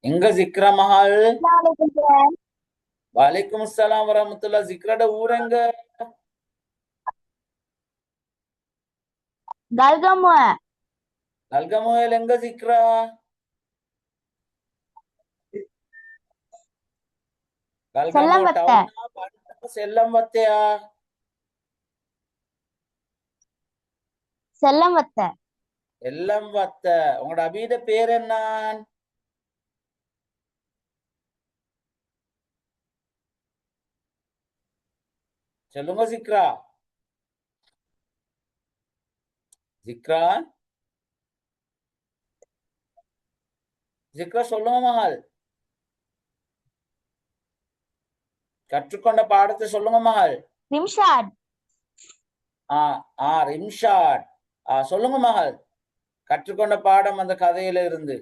எங்க? ஜிக்ரா மஹால். வலைக்கும் அஸ்ஸலாம் வரஹ்மத்துல்லாஹ். ஜிக்ராட ஊர் எங்க? கல்கமுவ. கல்கமுவேல் எங்க ஜிக்ரா? கல்கமுவ டவுனா, செல்லம்பத்தையா? செல்லம்பத்த. செல்லம்பத்த. உங்களோட அபீட பேர் என்ன? சொல்லுங்க ஜிக்ரா. ஜிக்ரா, ஜிக்ரா சொல்லுங்க மகள். கற்றுக்கொண்ட பாடத்தை சொல்லுங்க மகள். ரிம்ஷாட். ரிம்ஷாட். சொல்லுங்க மகள், கற்றுக்கொண்ட பாடம் அந்த கதையில இருந்து.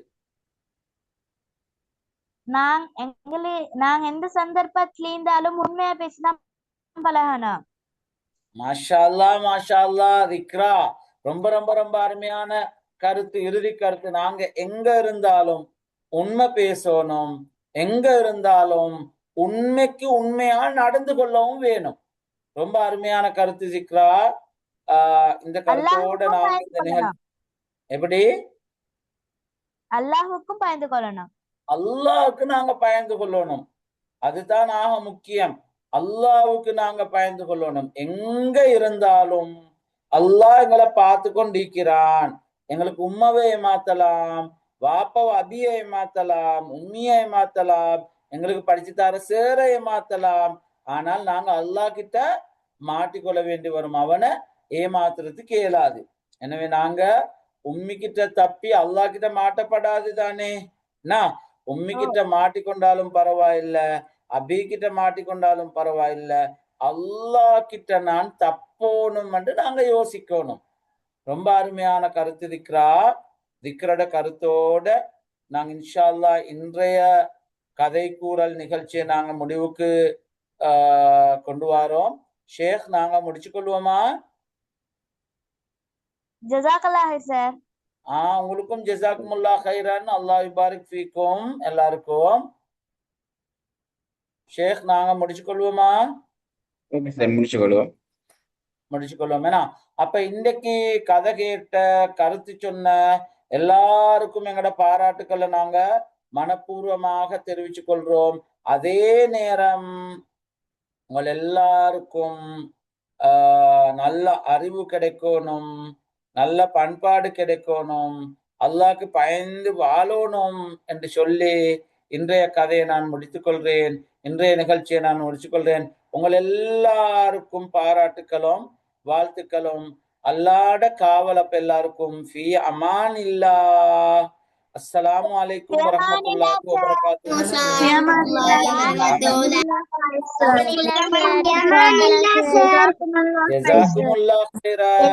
நாங்க எந்த சந்தர்ப்பத்துல இருந்தாலும் உண்மையா பேசிதான் பழகணும். மாஷா அல்லாஹ், மாஷா அல்லாஹ். ஜிக்ரா, ரொம்ப ரொம்ப ரொம்ப அருமையான கருத்து, இறுதி கருத்து. நாங்க எங்க இருந்தாலும் உண்மை பேசணும், எங்க இருந்தாலும் உண்மைக்கு உண்மையால் நடந்து கொள்ளவும் வேணும். ரொம்ப அருமையான கருத்து ஜிக்ரா. இந்த கருத்தோட நாங்க இந்த நிகழ்ச்சி எப்படி அல்லாஹுக்கும் பயந்து கொள்ளணும். அல்லாஹ்வுக்கு நாங்க பயந்து கொள்ளணும். அதுதான் ஆக முக்கியம். அல்லாஹ்வுக்கு நாங்க பயந்து கொள்ளணும். எங்க இருந்தாலும் அல்லாஹ் எங்களை பார்த்து கொண்டிருக்கிறான். எங்களுக்கு உம்மாவை ஏமாத்தலாம், வாப்பாவை அபியை ஏமாத்தலாம், உம்மியை ஏமாத்தலாம், எங்களுக்கு படிச்சு தர சேர ஏமாத்தலாம். ஆனால் நாங்க அல்லாஹ் கிட்ட மாட்டிக்கொள்ள வேண்டி வரும். அவனை ஏமாத்துறதுக்கு இயலாது. எனவே நாங்க உம்மி கிட்ட தப்பி அல்லாஹ் கிட்ட மாட்டப்படாது தானே. உம்மி கிட்ட மாட்டிக்கொண்டாலும் பரவாயில்ல, அபி கிட்ட மாட்டிக்கொண்டாலும் பரவாயில்ல, அல்லாஹ் கிட்ட நான் தப்போணும் என்று நாங்க யோசிக்கணும். ரொம்ப அருமையான கருத்து திக்ரோட கருத்தோட நாங்க இன்ஷா அல்லாஹ் இன்றைய கதை கூறல் நிகழ்ச்சியை நாங்க முடிவுக்கு கொண்டு வரோம். ஷேக், நாங்க முடிச்சு கொள்வோமா? ஜஸாக்கல்லாஹ் சார். உங்களுக்கும் ஜஸாக்குமுல்லாஹ் கைரன். அல்லாஹ் யுபாரிக் ஃபீக்கும் எல்லாருக்கும். ஷேக், நாங்க முடிச்சு கொள்வோமா? Okay sir, முடிச்சுக்கொள்வோம். ஏன்னா அப்ப இன்றைக்கு கதை கேட்ட கருத்து சொன்ன எல்லாருக்கும் எங்கட பாராட்டுக்களை நாங்க மனப்பூர்வமாக தெரிவிச்சு கொள்றோம். அதே நேரம் உங்கள் எல்லாருக்கும் நல்ல அறிவு கிடைக்கணும், நல்ல பண்பாடு கிடைக்கணும், அல்லாஹ்க்கு பயந்து வாழணும் என்று சொல்லி இன்றைய கதையை நான் முடித்துக் கொள்றேன். இன்றைய நிகழ்ச்சியை நான் முடிச்சுக் கொள்றேன். உங்கள் எல்லாருக்கும் பாராட்டுக்களும் வாழ்த்துக்களும். அல்லாஹ்ட காவலப் எல்லாருக்கும் ஃபீ அமானில்லாஹ். அஸ்ஸலாமு அலைக்கும் வரஹ்மத்துல்லாஹி வபரகாத்துஹு. ஜஸாக்குமுல்லாஹ் கைரன்.